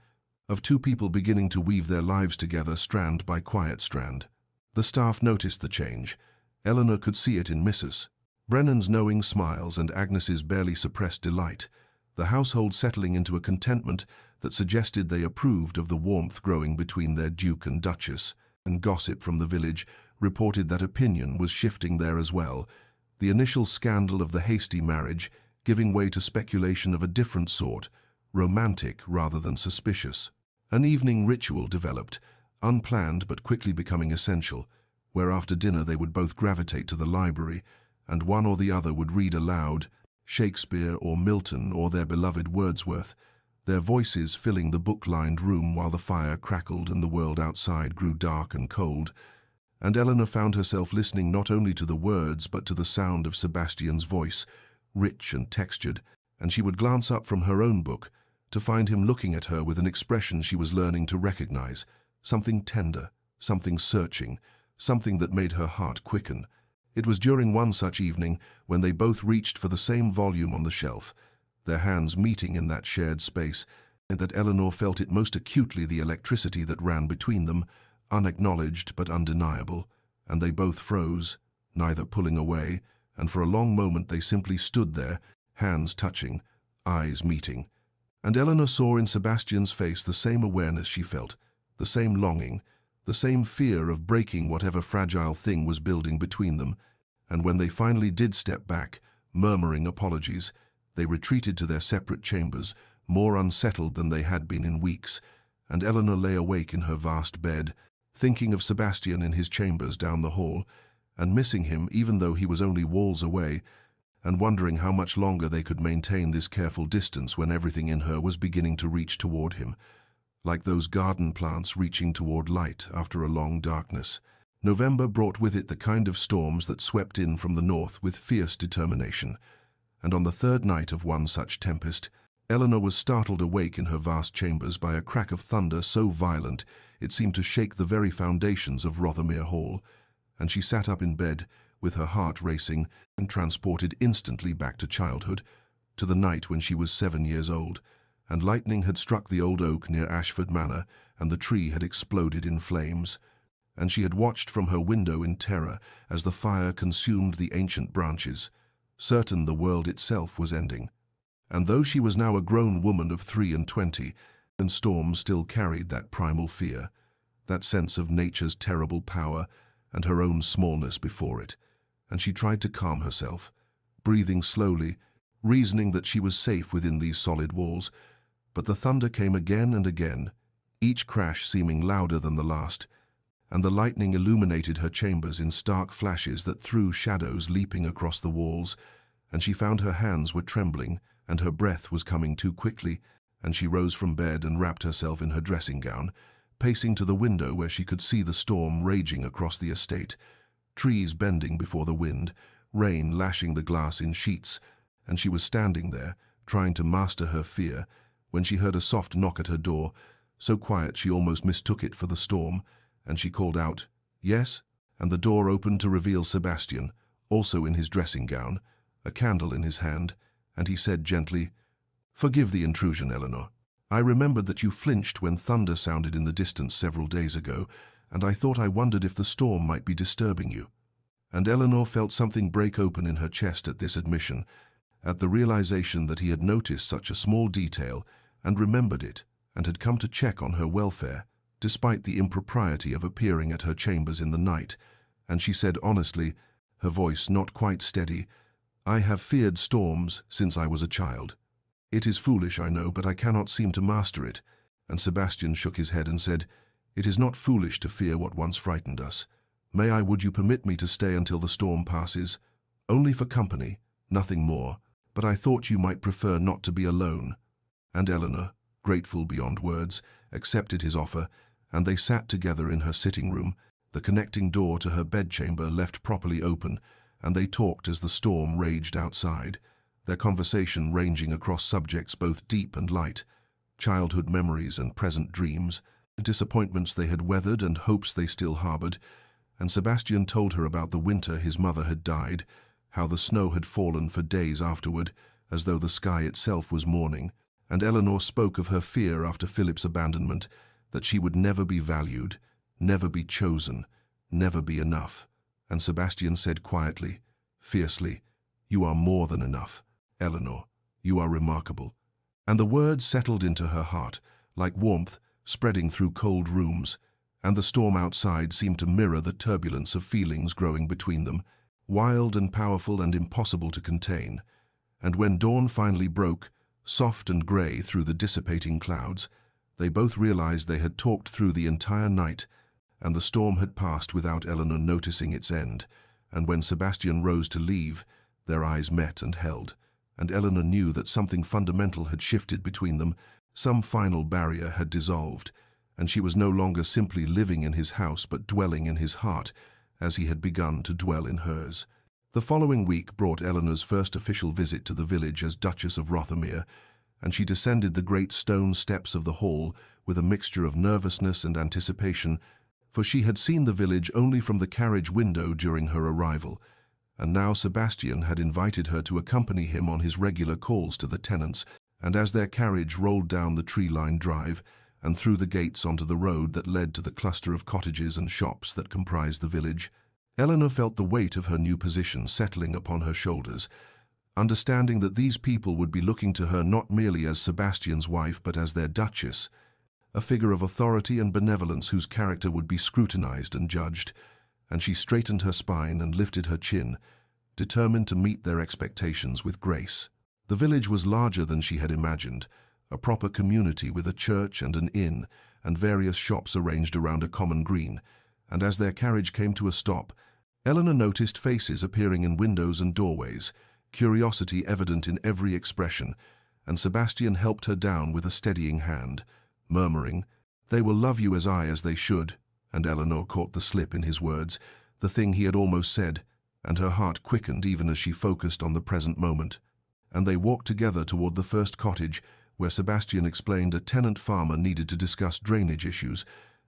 of two people beginning to weave their lives together strand by quiet strand. The staff noticed the change. Eleanor could see it in Mrs. Brennan's knowing smiles and Agnes's barely suppressed delight, the household settling into a contentment that suggested they approved of the warmth growing between their Duke and Duchess, and gossip from the village reported that opinion was shifting there as well, the initial scandal of the hasty marriage giving way to speculation of a different sort, romantic rather than suspicious. An evening ritual developed, unplanned but quickly becoming essential, where after dinner they would both gravitate to the library, and one or the other would read aloud Shakespeare or Milton or their beloved Wordsworth, their voices filling the book-lined room while the fire crackled and the world outside grew dark and cold. And Eleanor found herself listening not only to the words but to the sound of Sebastian's voice, rich and textured, and she would glance up from her own book to find him looking at her with an expression she was learning to recognize, something tender, something searching, something that made her heart quicken. It was during one such evening when they both reached for the same volume on the shelf, their hands meeting in that shared space, and that Eleanor felt it most acutely, the electricity that ran between them, unacknowledged but undeniable, and they both froze, neither pulling away, and for a long moment they simply stood there, hands touching, eyes meeting. And Eleanor saw in Sebastian's face the same awareness she felt, the same longing, the same fear of breaking whatever fragile thing was building between them, and when they finally did step back, murmuring apologies, they retreated to their separate chambers, more unsettled than they had been in weeks, and Eleanor lay awake in her vast bed, thinking of Sebastian in his chambers down the hall, and missing him even though he was only walls away, and wondering how much longer they could maintain this careful distance when everything in her was beginning to reach toward him, like those garden plants reaching toward light after a long darkness. November brought with it the kind of storms that swept in from the north with fierce determination, and on the third night of one such tempest, Eleanor was startled awake in her vast chambers by a crack of thunder so violent it seemed to shake the very foundations of Rothermere Hall, and she sat up in bed, with her heart racing, and transported instantly back to childhood, to the night when she was 7 years old, and lightning had struck the old oak near Ashford Manor, and the tree had exploded in flames, and she had watched from her window in terror as the fire consumed the ancient branches, certain the world itself was ending. And though she was now a grown woman of 23, and storm still carried that primal fear, that sense of nature's terrible power and her own smallness before it, and she tried to calm herself, breathing slowly, reasoning that she was safe within these solid walls, but the thunder came again and again, each crash seeming louder than the last, and the lightning illuminated her chambers in stark flashes that threw shadows leaping across the walls, and she found her hands were trembling, and her breath was coming too quickly, and she rose from bed and wrapped herself in her dressing gown, pacing to the window where she could see the storm raging across the estate, trees bending before the wind, rain lashing the glass in sheets, and she was standing there, trying to master her fear, when she heard a soft knock at her door, so quiet she almost mistook it for the storm, and she called out, "Yes?" and the door opened to reveal Sebastian, also in his dressing gown, a candle in his hand, and he said gently, "Forgive the intrusion, Eleanor. I remembered that you flinched when thunder sounded in the distance several days ago, and I thought I wondered if the storm might be disturbing you." And Eleanor felt something break open in her chest at this admission, at the realization that he had noticed such a small detail and remembered it, and had come to check on her welfare, despite the impropriety of appearing at her chambers in the night. And she said honestly, her voice not quite steady, "I have feared storms since I was a child. It is foolish, I know, but I cannot seem to master it." And Sebastian shook his head and said, "It is not foolish to fear what once frightened us. Would you permit me to stay until the storm passes? Only for company, nothing more, but I thought you might prefer not to be alone." And Eleanor, grateful beyond words, accepted his offer, and they sat together in her sitting room, the connecting door to her bedchamber left properly open, and they talked as the storm raged outside, their conversation ranging across subjects both deep and light, childhood memories and present dreams, disappointments they had weathered and hopes they still harbored. And Sebastian told her about the winter his mother had died, how the snow had fallen for days afterward, as though the sky itself was mourning, and Eleanor spoke of her fear after Philip's abandonment, that she would never be valued, never be chosen, never be enough. And Sebastian said quietly, fiercely, "You are more than enough, Eleanor. You are remarkable." And the words settled into her heart, like warmth spreading through cold rooms, and the storm outside seemed to mirror the turbulence of feelings growing between them, wild and powerful and impossible to contain. And when dawn finally broke, soft and grey through the dissipating clouds, they both realized they had talked through the entire night, and the storm had passed without Eleanor noticing its end. And when Sebastian rose to leave, their eyes met and held, and Eleanor knew that something fundamental had shifted between them, some final barrier had dissolved, and she was no longer simply living in his house but dwelling in his heart, as he had begun to dwell in hers. The following week brought Eleanor's first official visit to the village as Duchess of Rothermere, and she descended the great stone steps of the hall with a mixture of nervousness and anticipation, for she had seen the village only from the carriage window during her arrival, and now Sebastian had invited her to accompany him on his regular calls to the tenants, and as their carriage rolled down the tree-lined drive and through the gates onto the road that led to the cluster of cottages and shops that comprised the village, Eleanor felt the weight of her new position settling upon her shoulders, understanding that these people would be looking to her not merely as Sebastian's wife but as their duchess, a figure of authority and benevolence whose character would be scrutinized and judged, and she straightened her spine and lifted her chin, determined to meet their expectations with grace. The village was larger than she had imagined, a proper community with a church and an inn, and various shops arranged around a common green, and as their carriage came to a stop, Eleanor noticed faces appearing in windows and doorways, curiosity evident in every expression, and Sebastian helped her down with a steadying hand, murmuring, "They will love you as they should," and Eleanor caught the slip in his words, the thing he had almost said, and her heart quickened even as she focused on the present moment. And they walked together toward the first cottage, where Sebastian explained a tenant farmer needed to discuss drainage issues,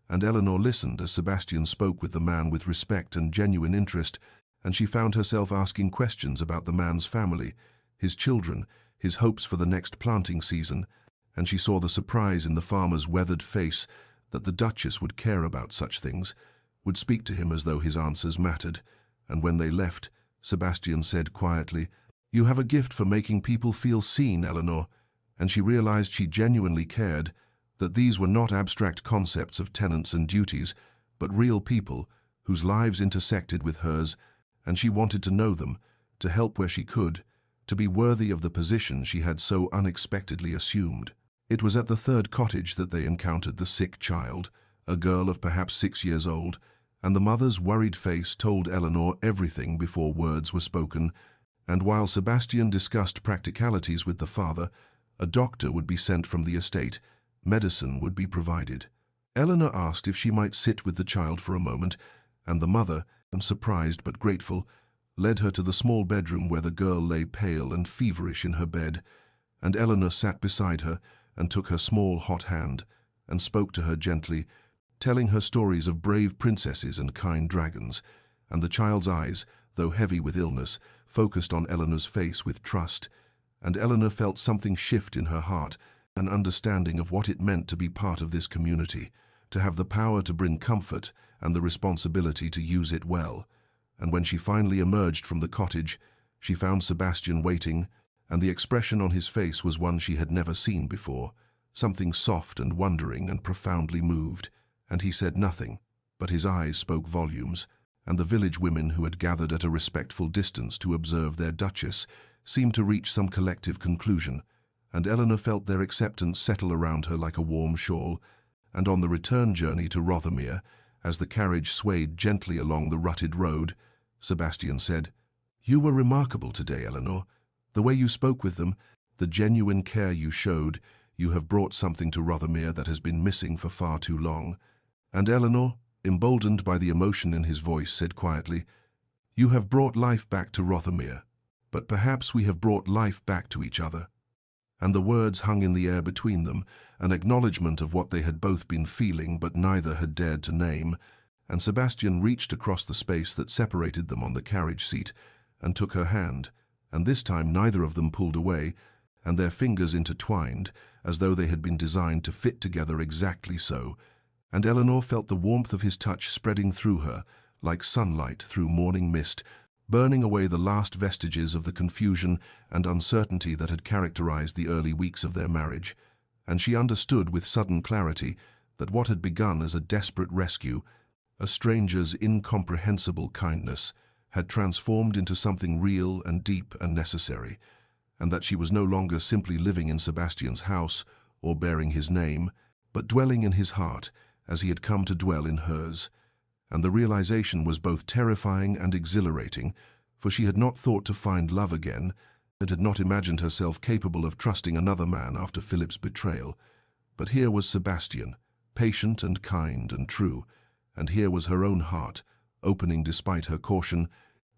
and Eleanor listened as Sebastian spoke with the man with respect and genuine interest, and she found herself asking questions about the man's family, his children, his hopes for the next planting season, and she saw the surprise in the farmer's weathered face that the Duchess would care about such things, would speak to him as though his answers mattered. And when they left, Sebastian said quietly, "You have a gift for making people feel seen, Eleanor," and she realized she genuinely cared, that these were not abstract concepts of tenants and duties, but real people whose lives intersected with hers, and she wanted to know them, to help where she could, to be worthy of the position she had so unexpectedly assumed. It was at the third cottage that they encountered the sick child, a girl of perhaps 6 years old, and the mother's worried face told Eleanor everything before words were spoken, and while Sebastian discussed practicalities with the father, a doctor would be sent from the estate, medicine would be provided. Eleanor asked if she might sit with the child for a moment, and the mother, surprised but grateful, led her to the small bedroom where the girl lay pale and feverish in her bed, and Eleanor sat beside her and took her small hot hand and spoke to her gently, telling her stories of brave princesses and kind dragons, and the child's eyes, though heavy with illness, focused on Eleanor's face with trust, and Eleanor felt something shift in her heart, an understanding of what it meant to be part of this community, to have the power to bring comfort and the responsibility to use it well. And when she finally emerged from the cottage, she found Sebastian waiting, and the expression on his face was one she had never seen before, something soft and wondering and profoundly moved, and he said nothing, but his eyes spoke volumes, and the village women who had gathered at a respectful distance to observe their duchess seemed to reach some collective conclusion, and Eleanor felt their acceptance settle around her like a warm shawl. And on the return journey to Rothermere, as the carriage swayed gently along the rutted road, Sebastian said, "You were remarkable today, Eleanor. The way you spoke with them, the genuine care you showed, you have brought something to Rothermere that has been missing for far too long." And Eleanor, emboldened by the emotion in his voice, said quietly, "You have brought life back to Rothermere, but perhaps we have brought life back to each other." And the words hung in the air between them, an acknowledgement of what they had both been feeling but neither had dared to name, and Sebastian reached across the space that separated them on the carriage seat and took her hand, and this time neither of them pulled away, and their fingers intertwined as though they had been designed to fit together exactly so, and Eleanor felt the warmth of his touch spreading through her, like sunlight through morning mist, burning away the last vestiges of the confusion and uncertainty that had characterized the early weeks of their marriage, and she understood with sudden clarity that what had begun as a desperate rescue, a stranger's incomprehensible kindness, had transformed into something real and deep and necessary, and that she was no longer simply living in Sebastian's house or bearing his name, but dwelling in his heart as he had come to dwell in hers. And the realization was both terrifying and exhilarating, for she had not thought to find love again, and had not imagined herself capable of trusting another man after Philip's betrayal. But here was Sebastian, patient and kind and true, and here was her own heart, opening despite her caution,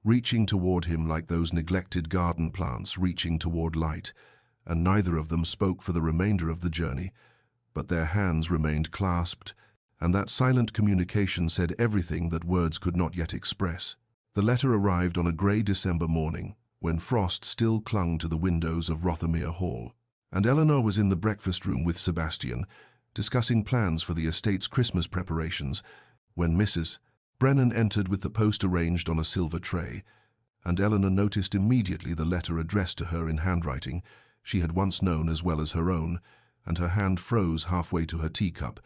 reaching toward him like those neglected garden plants reaching toward light, and neither of them spoke for the remainder of the journey, but their hands remained clasped, and that silent communication said everything that words could not yet express. The letter arrived on a grey December morning, when frost still clung to the windows of Rothermere Hall, and Eleanor was in the breakfast room with Sebastian, discussing plans for the estate's Christmas preparations, when Mrs. Brennan entered with the post arranged on a silver tray, and Eleanor noticed immediately the letter addressed to her in handwriting she had once known as well as her own, and her hand froze halfway to her teacup,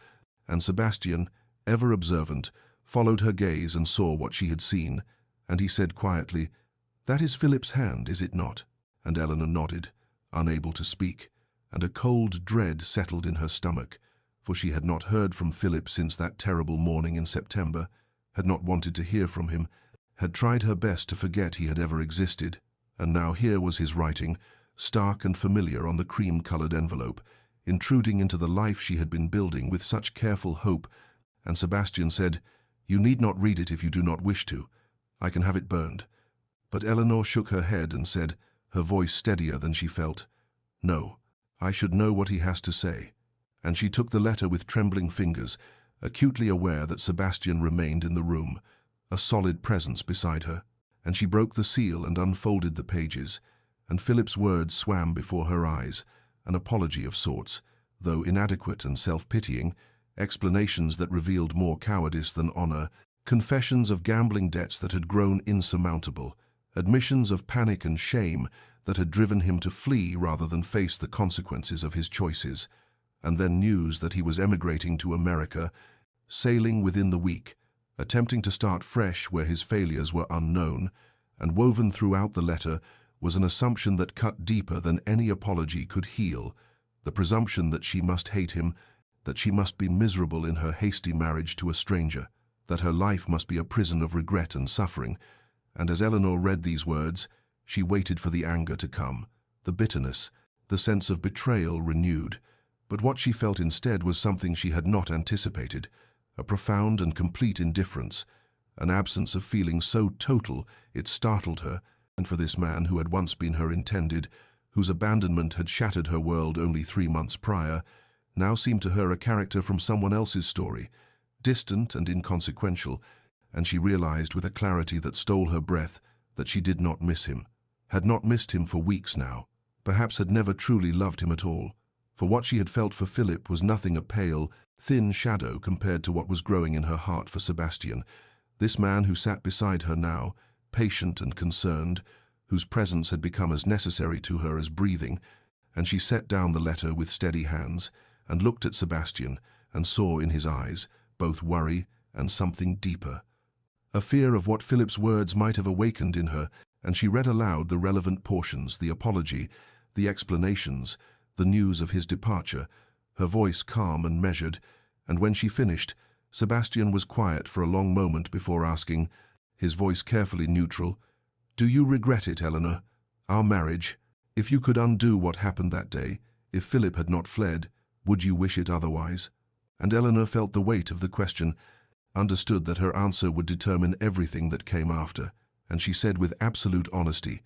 and Sebastian, ever observant, followed her gaze and saw what she had seen, and he said quietly, "That is Philip's hand, is it not?" And Eleanor nodded, unable to speak, and a cold dread settled in her stomach, for she had not heard from Philip since that terrible morning in September, had not wanted to hear from him, had tried her best to forget he had ever existed, and now here was his writing, stark and familiar on the cream-colored envelope, intruding into the life she had been building with such careful hope, and Sebastian said, "You need not read it if you do not wish to. I can have it burned." But Eleanor shook her head and said, her voice steadier than she felt, "No, I should know what he has to say." And she took the letter with trembling fingers, acutely aware that Sebastian remained in the room, a solid presence beside her, and she broke the seal and unfolded the pages, and Philip's words swam before her eyes, an apology of sorts, though inadequate and self-pitying, explanations that revealed more cowardice than honor, confessions of gambling debts that had grown insurmountable, admissions of panic and shame that had driven him to flee rather than face the consequences of his choices, and then news that he was emigrating to America, sailing within the week, attempting to start fresh where his failures were unknown, and woven throughout the letter was an assumption that cut deeper than any apology could heal, the presumption that she must hate him, that she must be miserable in her hasty marriage to a stranger, that her life must be a prison of regret and suffering. And as Eleanor read these words, she waited for the anger to come, the bitterness, the sense of betrayal renewed. But what she felt instead was something she had not anticipated, a profound and complete indifference, an absence of feeling so total it startled her, and for this man who had once been her intended, whose abandonment had shattered her world only 3 months prior, now seemed to her a character from someone else's story, distant and inconsequential, and she realized with a clarity that stole her breath that she did not miss him, had not missed him for weeks now, perhaps had never truly loved him at all. for what she had felt for Philip was nothing a pale, thin shadow compared to what was growing in her heart for Sebastian, this man who sat beside her now, patient and concerned, whose presence had become as necessary to her as breathing, and she set down the letter with steady hands and looked at Sebastian and saw in his eyes both worry and something deeper. A fear of what Philip's words might have awakened in her, and she read aloud the relevant portions, the apology, the explanations, the news of his departure, her voice calm and measured, and when she finished, Sebastian was quiet for a long moment before asking, his voice carefully neutral, "Do you regret it, Eleanor? Our marriage? If you could undo what happened that day, if Philip had not fled, would you wish it otherwise?" And Eleanor felt the weight of the question, understood that her answer would determine everything that came after, and she said with absolute honesty,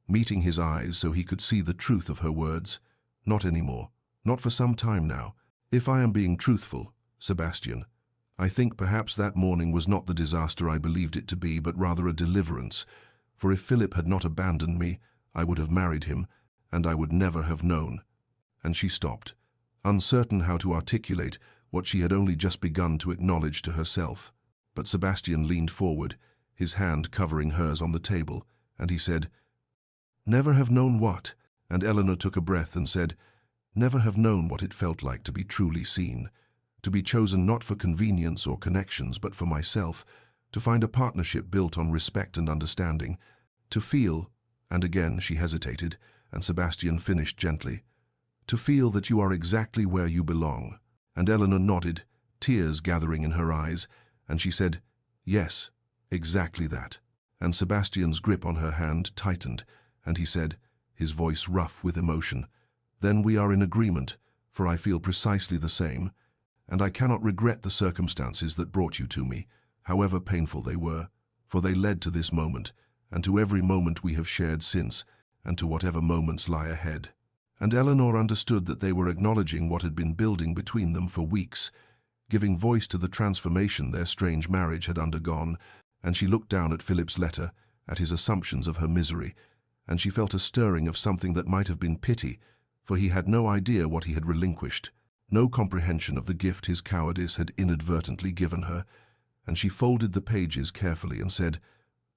meeting his eyes so he could see the truth of her words, "Not anymore, not for some time now. If I am being truthful, Sebastian, I think perhaps that morning was not the disaster I believed it to be, but rather a deliverance, for if Philip had not abandoned me, I would have married him, and I would never have known." And she stopped, uncertain how to articulate what she had only just begun to acknowledge to herself. But Sebastian leaned forward, his hand covering hers on the table, and he said, "Never have known what?" And Eleanor took a breath and said, "Never have known what it felt like to be truly seen, to be chosen not for convenience or connections but for myself, to find a partnership built on respect and understanding, to feel," and again she hesitated, and Sebastian finished gently, "to feel that you are exactly where you belong." And Eleanor nodded, tears gathering in her eyes, and she said, "Yes, exactly that." And Sebastian's grip on her hand tightened, and he said, his voice rough with emotion, "Then we are in agreement, for I feel precisely the same, and I cannot regret the circumstances that brought you to me, however painful they were, for they led to this moment, and to every moment we have shared since, and to whatever moments lie ahead." And Eleanor understood that they were acknowledging what had been building between them for weeks, giving voice to the transformation their strange marriage had undergone, and she looked down at Philip's letter, at his assumptions of her misery, and she felt a stirring of something that might have been pity, for he had no idea what he had relinquished, no comprehension of the gift his cowardice had inadvertently given her, and she folded the pages carefully and said,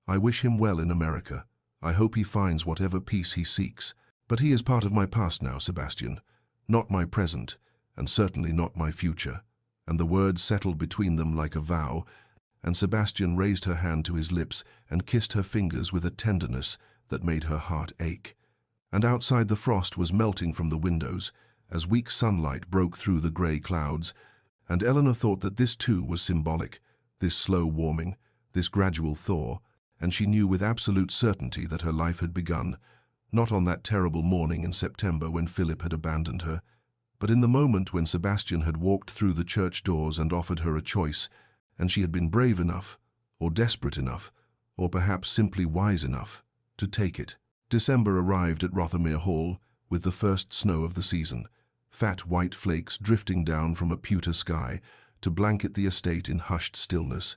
"I wish him well in America. I hope he finds whatever peace he seeks. But he is part of my past now, Sebastian, not my present, and certainly not my future." And the words settled between them like a vow, and Sebastian raised her hand to his lips and kissed her fingers with a tenderness that made her heart ache. And outside the frost was melting from the windows, as weak sunlight broke through the grey clouds, and Eleanor thought that this too was symbolic, this slow warming, this gradual thaw, and she knew with absolute certainty that her life had begun, not on that terrible morning in September when Philip had abandoned her, but in the moment when Sebastian had walked through the church doors and offered her a choice, and she had been brave enough, or desperate enough, or perhaps simply wise enough, to take it. December arrived at Rothermere Hall with the first snow of the season, fat white flakes drifting down from a pewter sky to blanket the estate in hushed stillness,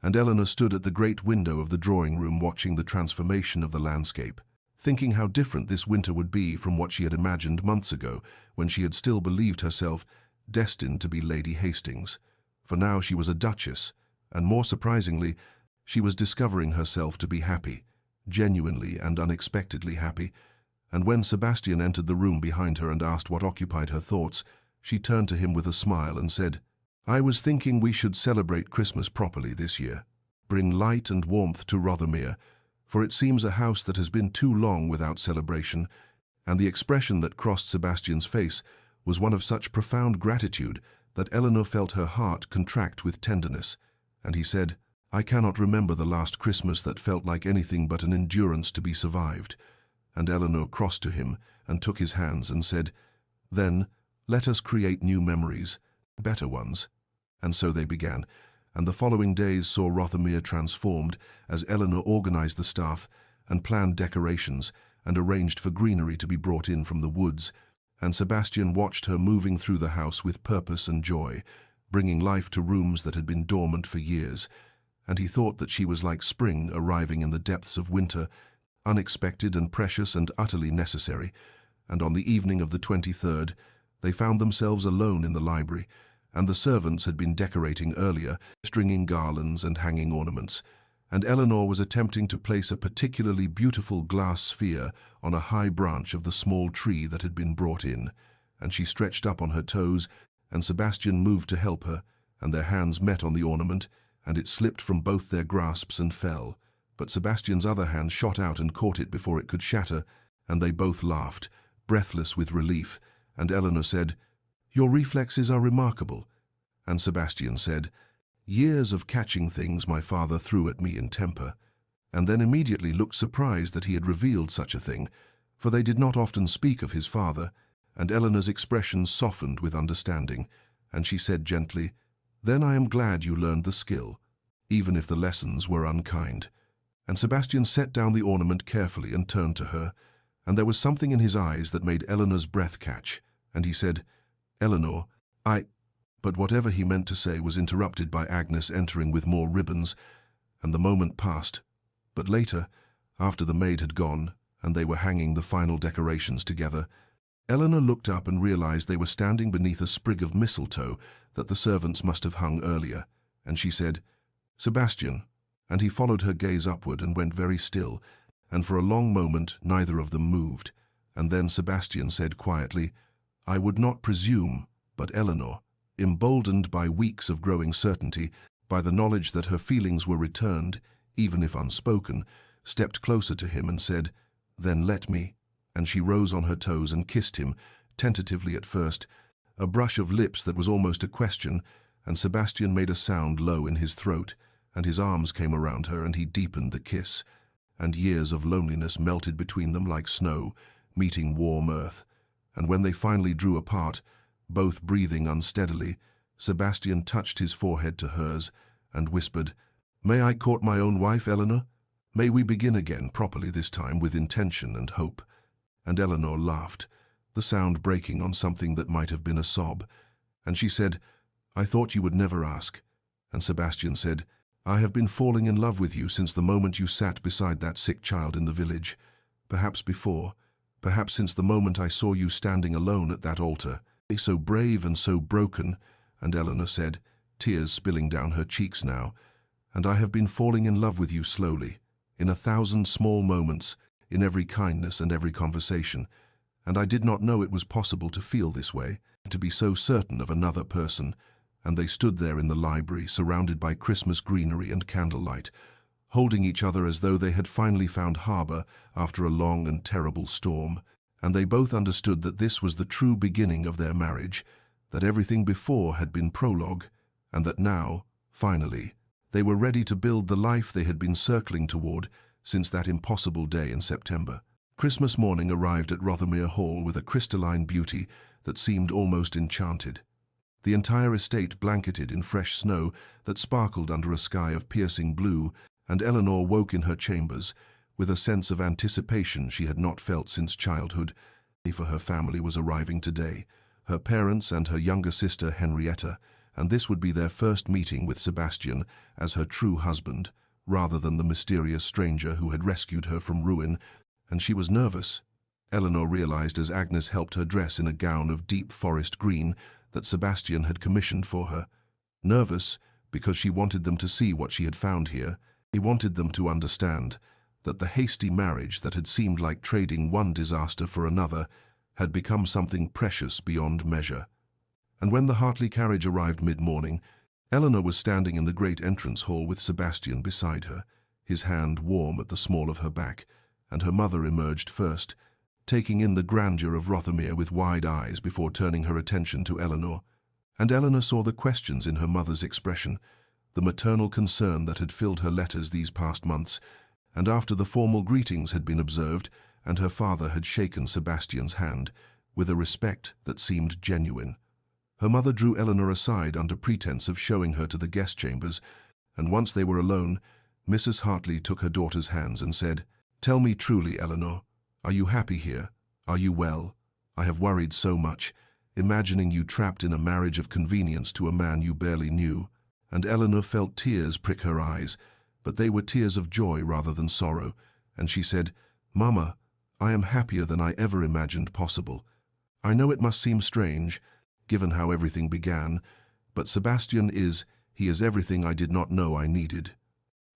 and Eleanor stood at the great window of the drawing-room watching the transformation of the landscape, thinking how different this winter would be from what she had imagined months ago, when she had still believed herself destined to be Lady Hastings. For now she was a duchess, and more surprisingly, she was discovering herself to be happy, genuinely and unexpectedly happy, and when Sebastian entered the room behind her and asked what occupied her thoughts, she turned to him with a smile and said, "I was thinking we should celebrate Christmas properly this year, bring light and warmth to Rothermere, for it seems a house that has been too long without celebration," and the expression that crossed Sebastian's face was one of such profound gratitude that Eleanor felt her heart contract with tenderness, and he said, "I cannot remember the last Christmas that felt like anything but an endurance to be survived," and Eleanor crossed to him and took his hands and said, "Then, let us create new memories, better ones." And so they began, and the following days saw Rothermere transformed as Eleanor organized the staff and planned decorations and arranged for greenery to be brought in from the woods, and Sebastian watched her moving through the house with purpose and joy, bringing life to rooms that had been dormant for years, and he thought that she was like spring arriving in the depths of winter, unexpected and precious and utterly necessary. And on the evening of the 23rd, They found themselves alone in the library, and the servants had been decorating earlier, stringing garlands and hanging ornaments, and Eleanor was attempting to place a particularly beautiful glass sphere on a high branch of the small tree that had been brought in, and she stretched up on her toes, and Sebastian moved to help her, and their hands met on the ornament, and it slipped from both their grasps and fell. But Sebastian's other hand shot out and caught it before it could shatter, and they both laughed, breathless with relief, and Eleanor said, "Your reflexes are remarkable." And Sebastian said, "Years of catching things my father threw at me in temper," and then immediately looked surprised that he had revealed such a thing, for they did not often speak of his father, and Eleanor's expression softened with understanding, and she said gently, "Then I am glad you learned the skill, even if the lessons were unkind." And Sebastian set down the ornament carefully and turned to her, and there was something in his eyes that made Eleanor's breath catch, and he said, "Eleanor, But whatever he meant to say was interrupted by Agnes entering with more ribbons, and the moment passed. But later, after the maid had gone, and they were hanging the final decorations together, Eleanor looked up and realized they were standing beneath a sprig of mistletoe that the servants must have hung earlier, and she said, "Sebastian," and he followed her gaze upward and went very still, and for a long moment neither of them moved, and then Sebastian said quietly, "I would not presume, but Eleanor," emboldened by weeks of growing certainty, by the knowledge that her feelings were returned, even if unspoken, stepped closer to him and said, "Then let me," and she rose on her toes and kissed him, tentatively at first, a brush of lips that was almost a question, and Sebastian made a sound low in his throat, and his arms came around her and he deepened the kiss, and years of loneliness melted between them like snow, meeting warm earth, and when they finally drew apart, both breathing unsteadily, Sebastian touched his forehead to hers and whispered, "May I court my own wife, Eleanor? May we begin again properly this time with intention and hope?" And Eleanor laughed, the sound breaking on something that might have been a sob, and she said, "I thought you would never ask." And Sebastian said, "I have been falling in love with you since the moment you sat beside that sick child in the village. Perhaps before, perhaps since the moment I saw you standing alone at that altar, so brave and so broken," and Eleanor said, tears spilling down her cheeks now, "and I have been falling in love with you slowly, in 1,000 small moments, in every kindness and every conversation, and I did not know it was possible to feel this way, to be so certain of another person." And they stood there in the library, surrounded by Christmas greenery and candlelight, holding each other as though they had finally found harbor after a long and terrible storm. And they both understood that this was the true beginning of their marriage, that everything before had been prologue, and that now, finally, they were ready to build the life they had been circling toward since that impossible day in September. Christmas morning arrived at Rothermere Hall with a crystalline beauty that seemed almost enchanted. The entire estate blanketed in fresh snow that sparkled under a sky of piercing blue, and Eleanor woke in her chambers with a sense of anticipation she had not felt since childhood, for her family was arriving today, her parents and her younger sister Henrietta, and this would be their first meeting with Sebastian as her true husband, rather than the mysterious stranger who had rescued her from ruin, and she was nervous. Eleanor realized as Agnes helped her dress in a gown of deep forest green that Sebastian had commissioned for her. Nervous because she wanted them to see what she had found here. He wanted them to understand that the hasty marriage that had seemed like trading one disaster for another had become something precious beyond measure. And when the Hartley carriage arrived mid-morning, Eleanor was standing in the great entrance hall with Sebastian beside her, his hand warm at the small of her back, and her mother emerged first, taking in the grandeur of Rothermere with wide eyes before turning her attention to Eleanor. And Eleanor saw the questions in her mother's expression, the maternal concern that had filled her letters these past months, and after the formal greetings had been observed and her father had shaken Sebastian's hand with a respect that seemed genuine, her mother drew Eleanor aside under pretense of showing her to the guest chambers, and once they were alone, Mrs. Hartley took her daughter's hands and said, "Tell me truly, Eleanor, are you happy here? Are you well? I have worried so much, imagining you trapped in a marriage of convenience to a man you barely knew." And Eleanor felt tears prick her eyes, but they were tears of joy rather than sorrow, and she said, "Mama, I am happier than I ever imagined possible." I know it must seem strange, given how everything began, but Sebastian he is everything I did not know I needed."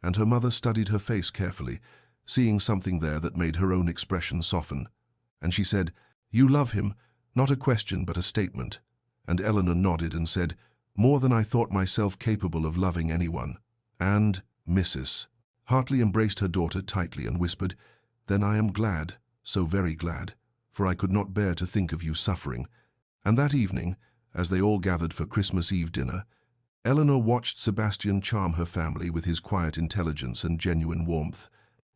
And her mother studied her face carefully, seeing something there that made her own expression soften. And she said, "You love him, not a question but a statement." And Eleanor nodded and said, "More than I thought myself capable of loving anyone." And Mrs. Hartley embraced her daughter tightly and whispered, "Then I am glad, so very glad, for I could not bear to think of you suffering." And that evening, as they all gathered for Christmas Eve dinner, Eleanor watched Sebastian charm her family with his quiet intelligence and genuine warmth,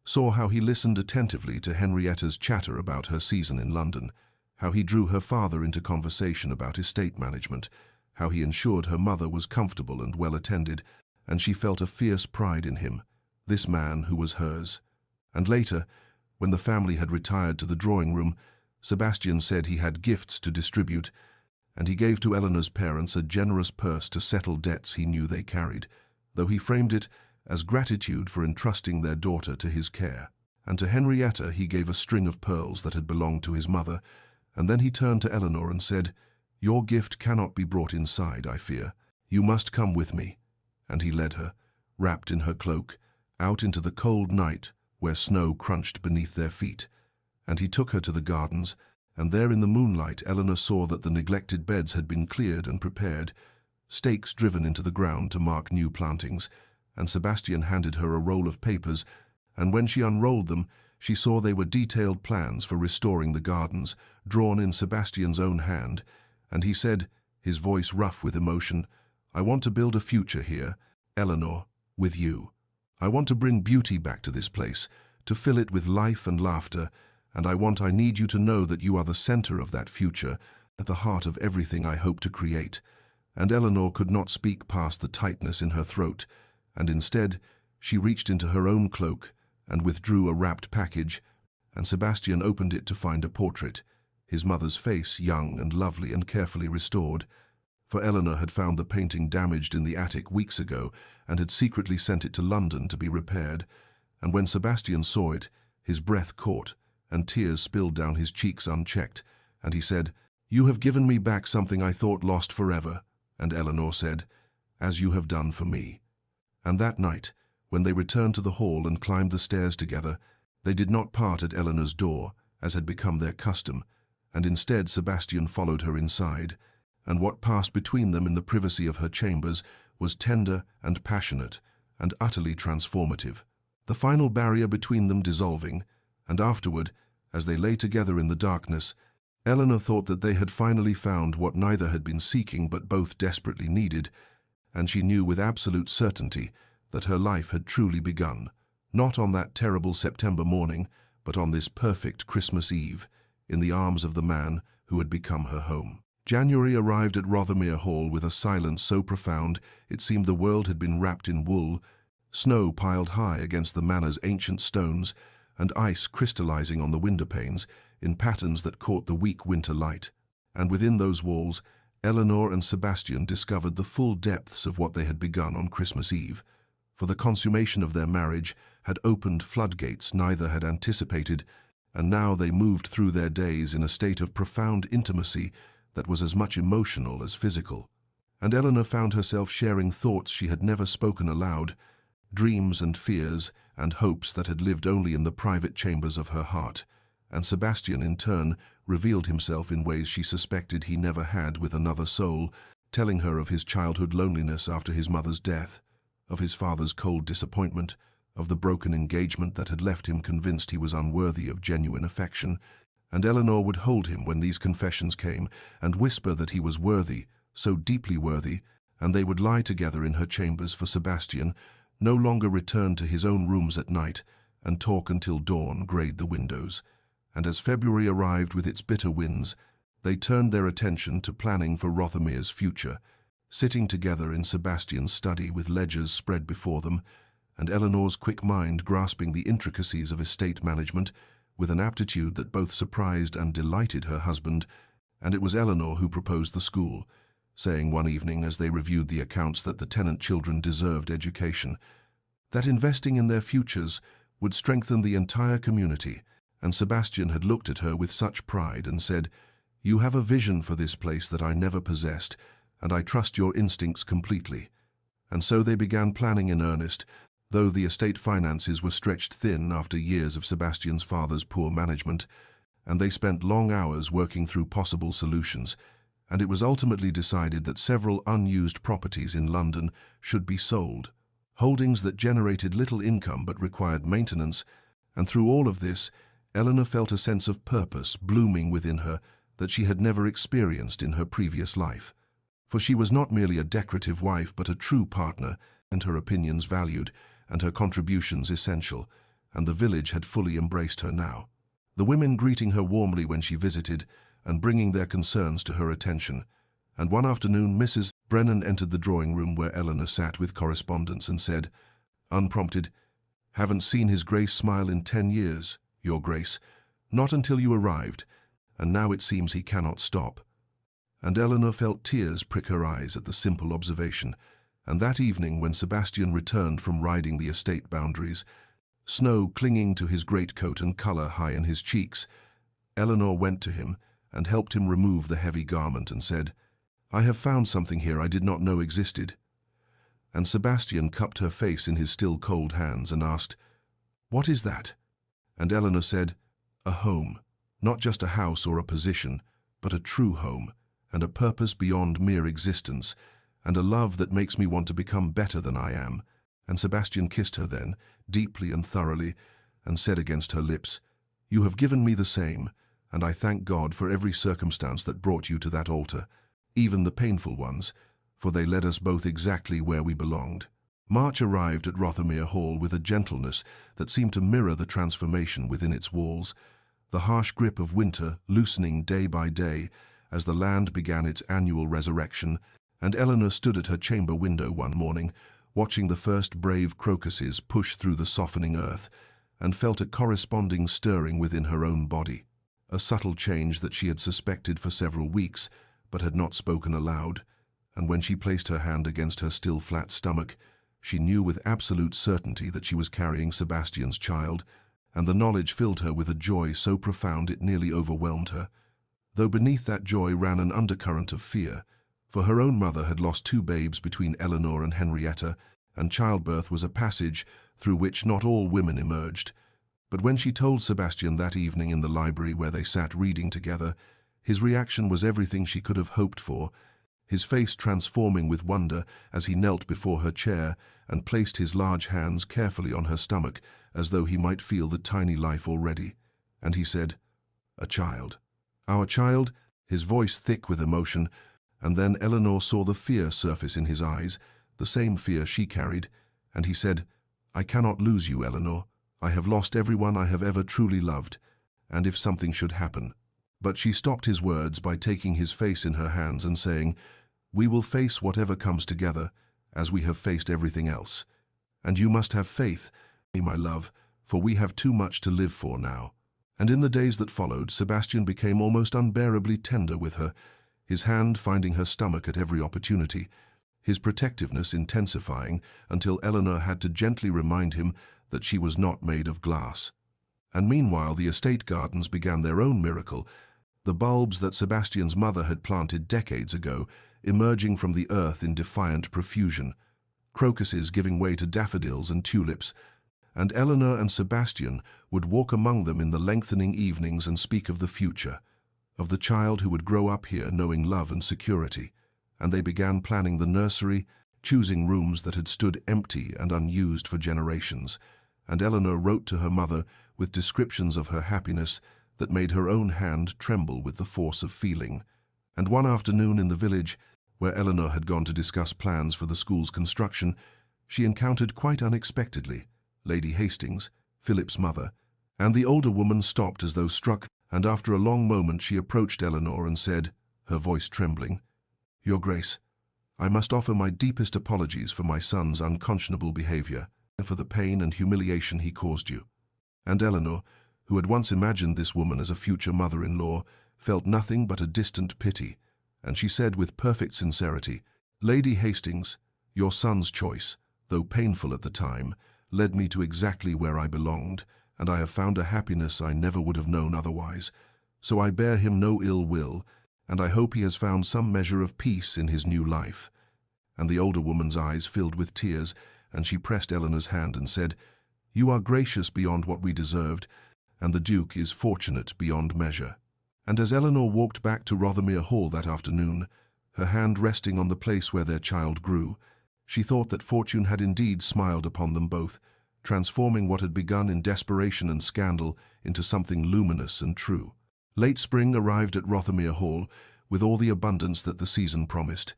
saw how he listened attentively to Henrietta's chatter about her season in London, how he drew her father into conversation about estate management, how he ensured her mother was comfortable and well attended, and she felt a fierce pride in him, this man who was hers. And later, when the family had retired to the drawing room, Sebastian said he had gifts to distribute, and he gave to Eleanor's parents a generous purse to settle debts he knew they carried, though he framed it as gratitude for entrusting their daughter to his care. And to Henrietta he gave a string of pearls that had belonged to his mother, and then he turned to Eleanor and said, "Your gift cannot be brought inside, I fear. You must come with me." And he led her, wrapped in her cloak, out into the cold night where snow crunched beneath their feet. And he took her to the gardens, and there in the moonlight Eleanor saw that the neglected beds had been cleared and prepared, stakes driven into the ground to mark new plantings, and Sebastian handed her a roll of papers, and when she unrolled them, she saw they were detailed plans for restoring the gardens, drawn in Sebastian's own hand, and he said, his voice rough with emotion, "I want to build a future here, Eleanor, with you. I want to bring beauty back to this place, to fill it with life and laughter, and I need you to know that you are the center of that future, at the heart of everything I hope to create." And Eleanor could not speak past the tightness in her throat, and instead she reached into her own cloak and withdrew a wrapped package, and Sebastian opened it to find a portrait, his mother's face young and lovely and carefully restored, for Eleanor had found the painting damaged in the attic weeks ago and had secretly sent it to London to be repaired. And when Sebastian saw it, his breath caught, and tears spilled down his cheeks unchecked, and he said, "You have given me back something I thought lost forever." And Eleanor said, "As you have done for me." And that night, when they returned to the hall and climbed the stairs together, they did not part at Eleanor's door, as had become their custom, and instead Sebastian followed her inside, and what passed between them in the privacy of her chambers was tender and passionate and utterly transformative, the final barrier between them dissolving, and afterward, as they lay together in the darkness, Eleanor thought that they had finally found what neither had been seeking but both desperately needed, and she knew with absolute certainty that her life had truly begun, not on that terrible September morning, but on this perfect Christmas Eve, in the arms of the man who had become her home. January arrived at Rothermere Hall with a silence so profound it seemed the world had been wrapped in wool, snow piled high against the manor's ancient stones, and ice crystallizing on the window panes in patterns that caught the weak winter light. And within those walls, Eleanor and Sebastian discovered the full depths of what they had begun on Christmas Eve, for the consummation of their marriage had opened floodgates neither had anticipated, and now they moved through their days in a state of profound intimacy that was as much emotional as physical. And Eleanor found herself sharing thoughts she had never spoken aloud, dreams and fears and hopes that had lived only in the private chambers of her heart, and Sebastian in turn revealed himself in ways she suspected he never had with another soul, telling her of his childhood loneliness after his mother's death, of his father's cold disappointment, of the broken engagement that had left him convinced he was unworthy of genuine affection, and Eleanor would hold him when these confessions came and whisper that he was worthy, so deeply worthy, and they would lie together in her chambers, for Sebastian no longer return to his own rooms at night and talk until dawn grayed the windows. And as February arrived with its bitter winds, they turned their attention to planning for Rothermere's future, sitting together in Sebastian's study with ledgers spread before them, and Eleanor's quick mind grasping the intricacies of estate management with an aptitude that both surprised and delighted her husband. And it was Eleanor who proposed the school, saying one evening as they reviewed the accounts that the tenant children deserved education, that investing in their futures would strengthen the entire community, and Sebastian had looked at her with such pride and said, You have a vision for this place that I never possessed, and I trust your instincts completely." And so they began planning in earnest, though the estate finances were stretched thin after years of Sebastian's father's poor management, and they spent long hours working through possible solutions, and it was ultimately decided that several unused properties in London should be sold, holdings that generated little income but required maintenance. And through all of this, Eleanor felt a sense of purpose blooming within her that she had never experienced in her previous life. For she was not merely a decorative wife but a true partner, and her opinions valued, and her contributions essential, and the village had fully embraced her now. The women greeting her warmly when she visited, and bringing their concerns to her attention. And one afternoon Mrs. Brennan entered the drawing room where Eleanor sat with correspondence and said, unprompted, "Haven't seen His Grace smile in 10 years, Your Grace, not until you arrived, and now it seems he cannot stop." And Eleanor felt tears prick her eyes at the simple observation, and that evening when Sebastian returned from riding the estate boundaries, snow clinging to his greatcoat and colour high in his cheeks, Eleanor went to him and helped him remove the heavy garment and said, "I have found something here I did not know existed." And Sebastian cupped her face in his still cold hands and asked, "What is that?" And Eleanor said, "A home, not just a house or a position, but a true home, and a purpose beyond mere existence, and a love that makes me want to become better than I am." And Sebastian kissed her then, deeply and thoroughly, and said against her lips, "You have given me the same, and I thank God for every circumstance that brought you to that altar, even the painful ones, for they led us both exactly where we belonged." March arrived at Rothermere Hall with a gentleness that seemed to mirror the transformation within its walls, the harsh grip of winter loosening day by day as the land began its annual resurrection, and Eleanor stood at her chamber window one morning, watching the first brave crocuses push through the softening earth, and felt a corresponding stirring within her own body, a subtle change that she had suspected for several weeks, but had not spoken aloud. And when she placed her hand against her still flat stomach, she knew with absolute certainty that she was carrying Sebastian's child, and the knowledge filled her with a joy so profound it nearly overwhelmed her, though beneath that joy ran an undercurrent of fear, for her own mother had lost 2 babes between Eleanor and Henrietta, and childbirth was a passage through which not all women emerged. But when she told Sebastian that evening in the library where they sat reading together, his reaction was everything she could have hoped for, his face transforming with wonder as he knelt before her chair and placed his large hands carefully on her stomach as though he might feel the tiny life already. And he said, "A child. Our child," his voice thick with emotion, and then Eleanor saw the fear surface in his eyes, the same fear she carried, and he said, "I cannot lose you, Eleanor. I have lost everyone I have ever truly loved, and if something should happen." But she stopped his words by taking his face in her hands and saying, "We will face whatever comes together, as we have faced everything else. And you must have faith, my love, for we have too much to live for now." And in the days that followed, Sebastian became almost unbearably tender with her, his hand finding her stomach at every opportunity, his protectiveness intensifying until Eleanor had to gently remind him that she was not made of glass. And meanwhile the estate gardens began their own miracle, the bulbs that Sebastian's mother had planted decades ago emerging from the earth in defiant profusion, crocuses giving way to daffodils and tulips, and Eleanor and Sebastian would walk among them in the lengthening evenings and speak of the future, of the child who would grow up here knowing love and security, and they began planning the nursery, choosing rooms that had stood empty and unused for generations, and Eleanor wrote to her mother with descriptions of her happiness that made her own hand tremble with the force of feeling. And one afternoon in the village, where Eleanor had gone to discuss plans for the school's construction, she encountered quite unexpectedly Lady Hastings, Philip's mother, and the older woman stopped as though struck, and after a long moment she approached Eleanor and said, her voice trembling, "Your Grace, I must offer my deepest apologies for my son's unconscionable behavior, and for the pain and humiliation he caused you." And Eleanor, who had once imagined this woman as a future mother-in-law, felt nothing but a distant pity, and she said with perfect sincerity, "Lady Hastings, your son's choice, though painful at the time, led me to exactly where I belonged, and I have found a happiness I never would have known otherwise. so I bear him no ill will, and I hope he has found some measure of peace in his new life." And the older woman's eyes filled with tears, and she pressed Eleanor's hand and said, "You are gracious beyond what we deserved, and the Duke is fortunate beyond measure." And as Eleanor walked back to Rothermere Hall that afternoon, her hand resting on the place where their child grew, she thought that fortune had indeed smiled upon them both, transforming what had begun in desperation and scandal into something luminous and true. Late spring arrived at Rothermere Hall with all the abundance that the season promised.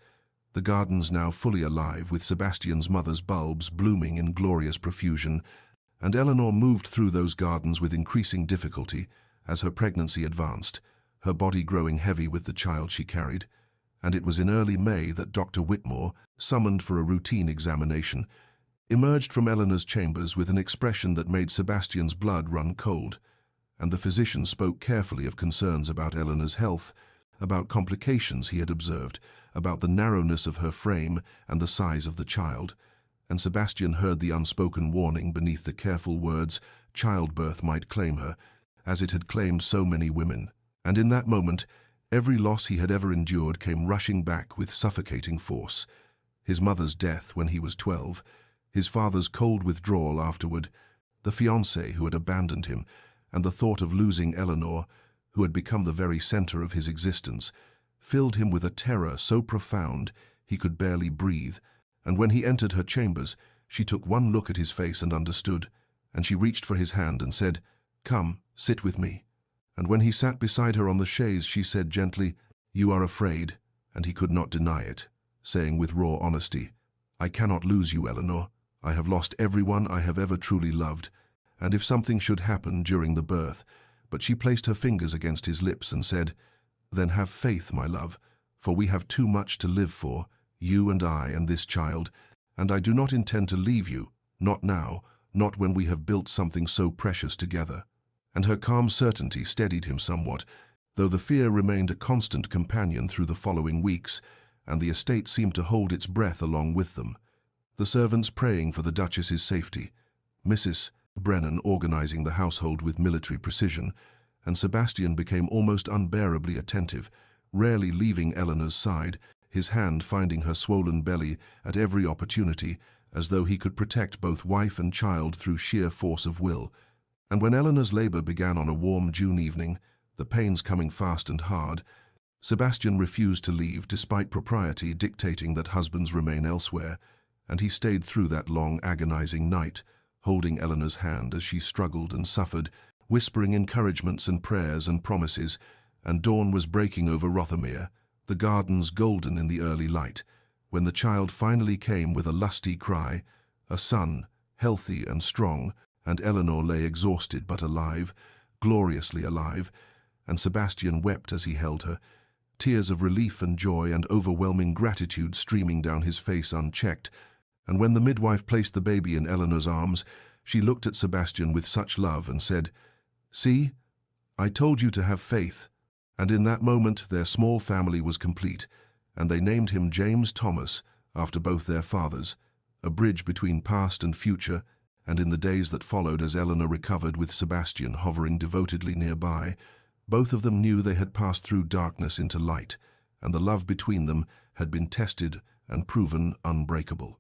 The gardens now fully alive, with Sebastian's mother's bulbs blooming in glorious profusion, and Eleanor moved through those gardens with increasing difficulty as her pregnancy advanced, her body growing heavy with the child she carried. And it was in early May that Dr. Whitmore, summoned for a routine examination, emerged from Eleanor's chambers with an expression that made Sebastian's blood run cold, and the physician spoke carefully of concerns about Eleanor's health, about complications he had observed, about the narrowness of her frame and the size of the child, and Sebastian heard the unspoken warning beneath the careful words, "Childbirth might claim her," as it had claimed so many women. And in that moment, every loss he had ever endured came rushing back with suffocating force. His mother's death when he was 12, his father's cold withdrawal afterward, the fiancée who had abandoned him, and the thought of losing Eleanor, who had become the very center of his existence, filled him with a terror so profound he could barely breathe. And when he entered her chambers, she took one look at his face and understood, and she reached for his hand and said, "Come, sit with me." And when he sat beside her on the chaise, she said gently, "You are afraid," and he could not deny it, saying with raw honesty, "I cannot lose you, Eleanor. I have lost everyone I have ever truly loved, and if something should happen during the birth—" But she placed her fingers against his lips and said, "Then have faith, my love, for we have too much to live for, you and I and this child, and I do not intend to leave you, not now, not when we have built something so precious together." And her calm certainty steadied him somewhat, though the fear remained a constant companion through the following weeks, and the estate seemed to hold its breath along with them. The servants praying for the Duchess's safety, Mrs. Brennan organizing the household with military precision, and Sebastian became almost unbearably attentive, rarely leaving Eleanor's side, his hand finding her swollen belly at every opportunity, as though he could protect both wife and child through sheer force of will. And when Eleanor's labor began on a warm June evening, the pains coming fast and hard, Sebastian refused to leave despite propriety dictating that husbands remain elsewhere, and he stayed through that long agonizing night, holding Eleanor's hand as she struggled and suffered, whispering encouragements and prayers and promises, and dawn was breaking over Rothermere, the gardens golden in the early light, when the child finally came with a lusty cry, a son, healthy and strong, and Eleanor lay exhausted but alive, gloriously alive, and Sebastian wept as he held her, tears of relief and joy and overwhelming gratitude streaming down his face unchecked. And when the midwife placed the baby in Eleanor's arms, she looked at Sebastian with such love and said, "See, I told you to have faith." And in that moment their small family was complete, and they named him James Thomas, after both their fathers, a bridge between past and future. And in the days that followed, as Eleanor recovered with Sebastian hovering devotedly nearby, both of them knew they had passed through darkness into light, and the love between them had been tested and proven unbreakable.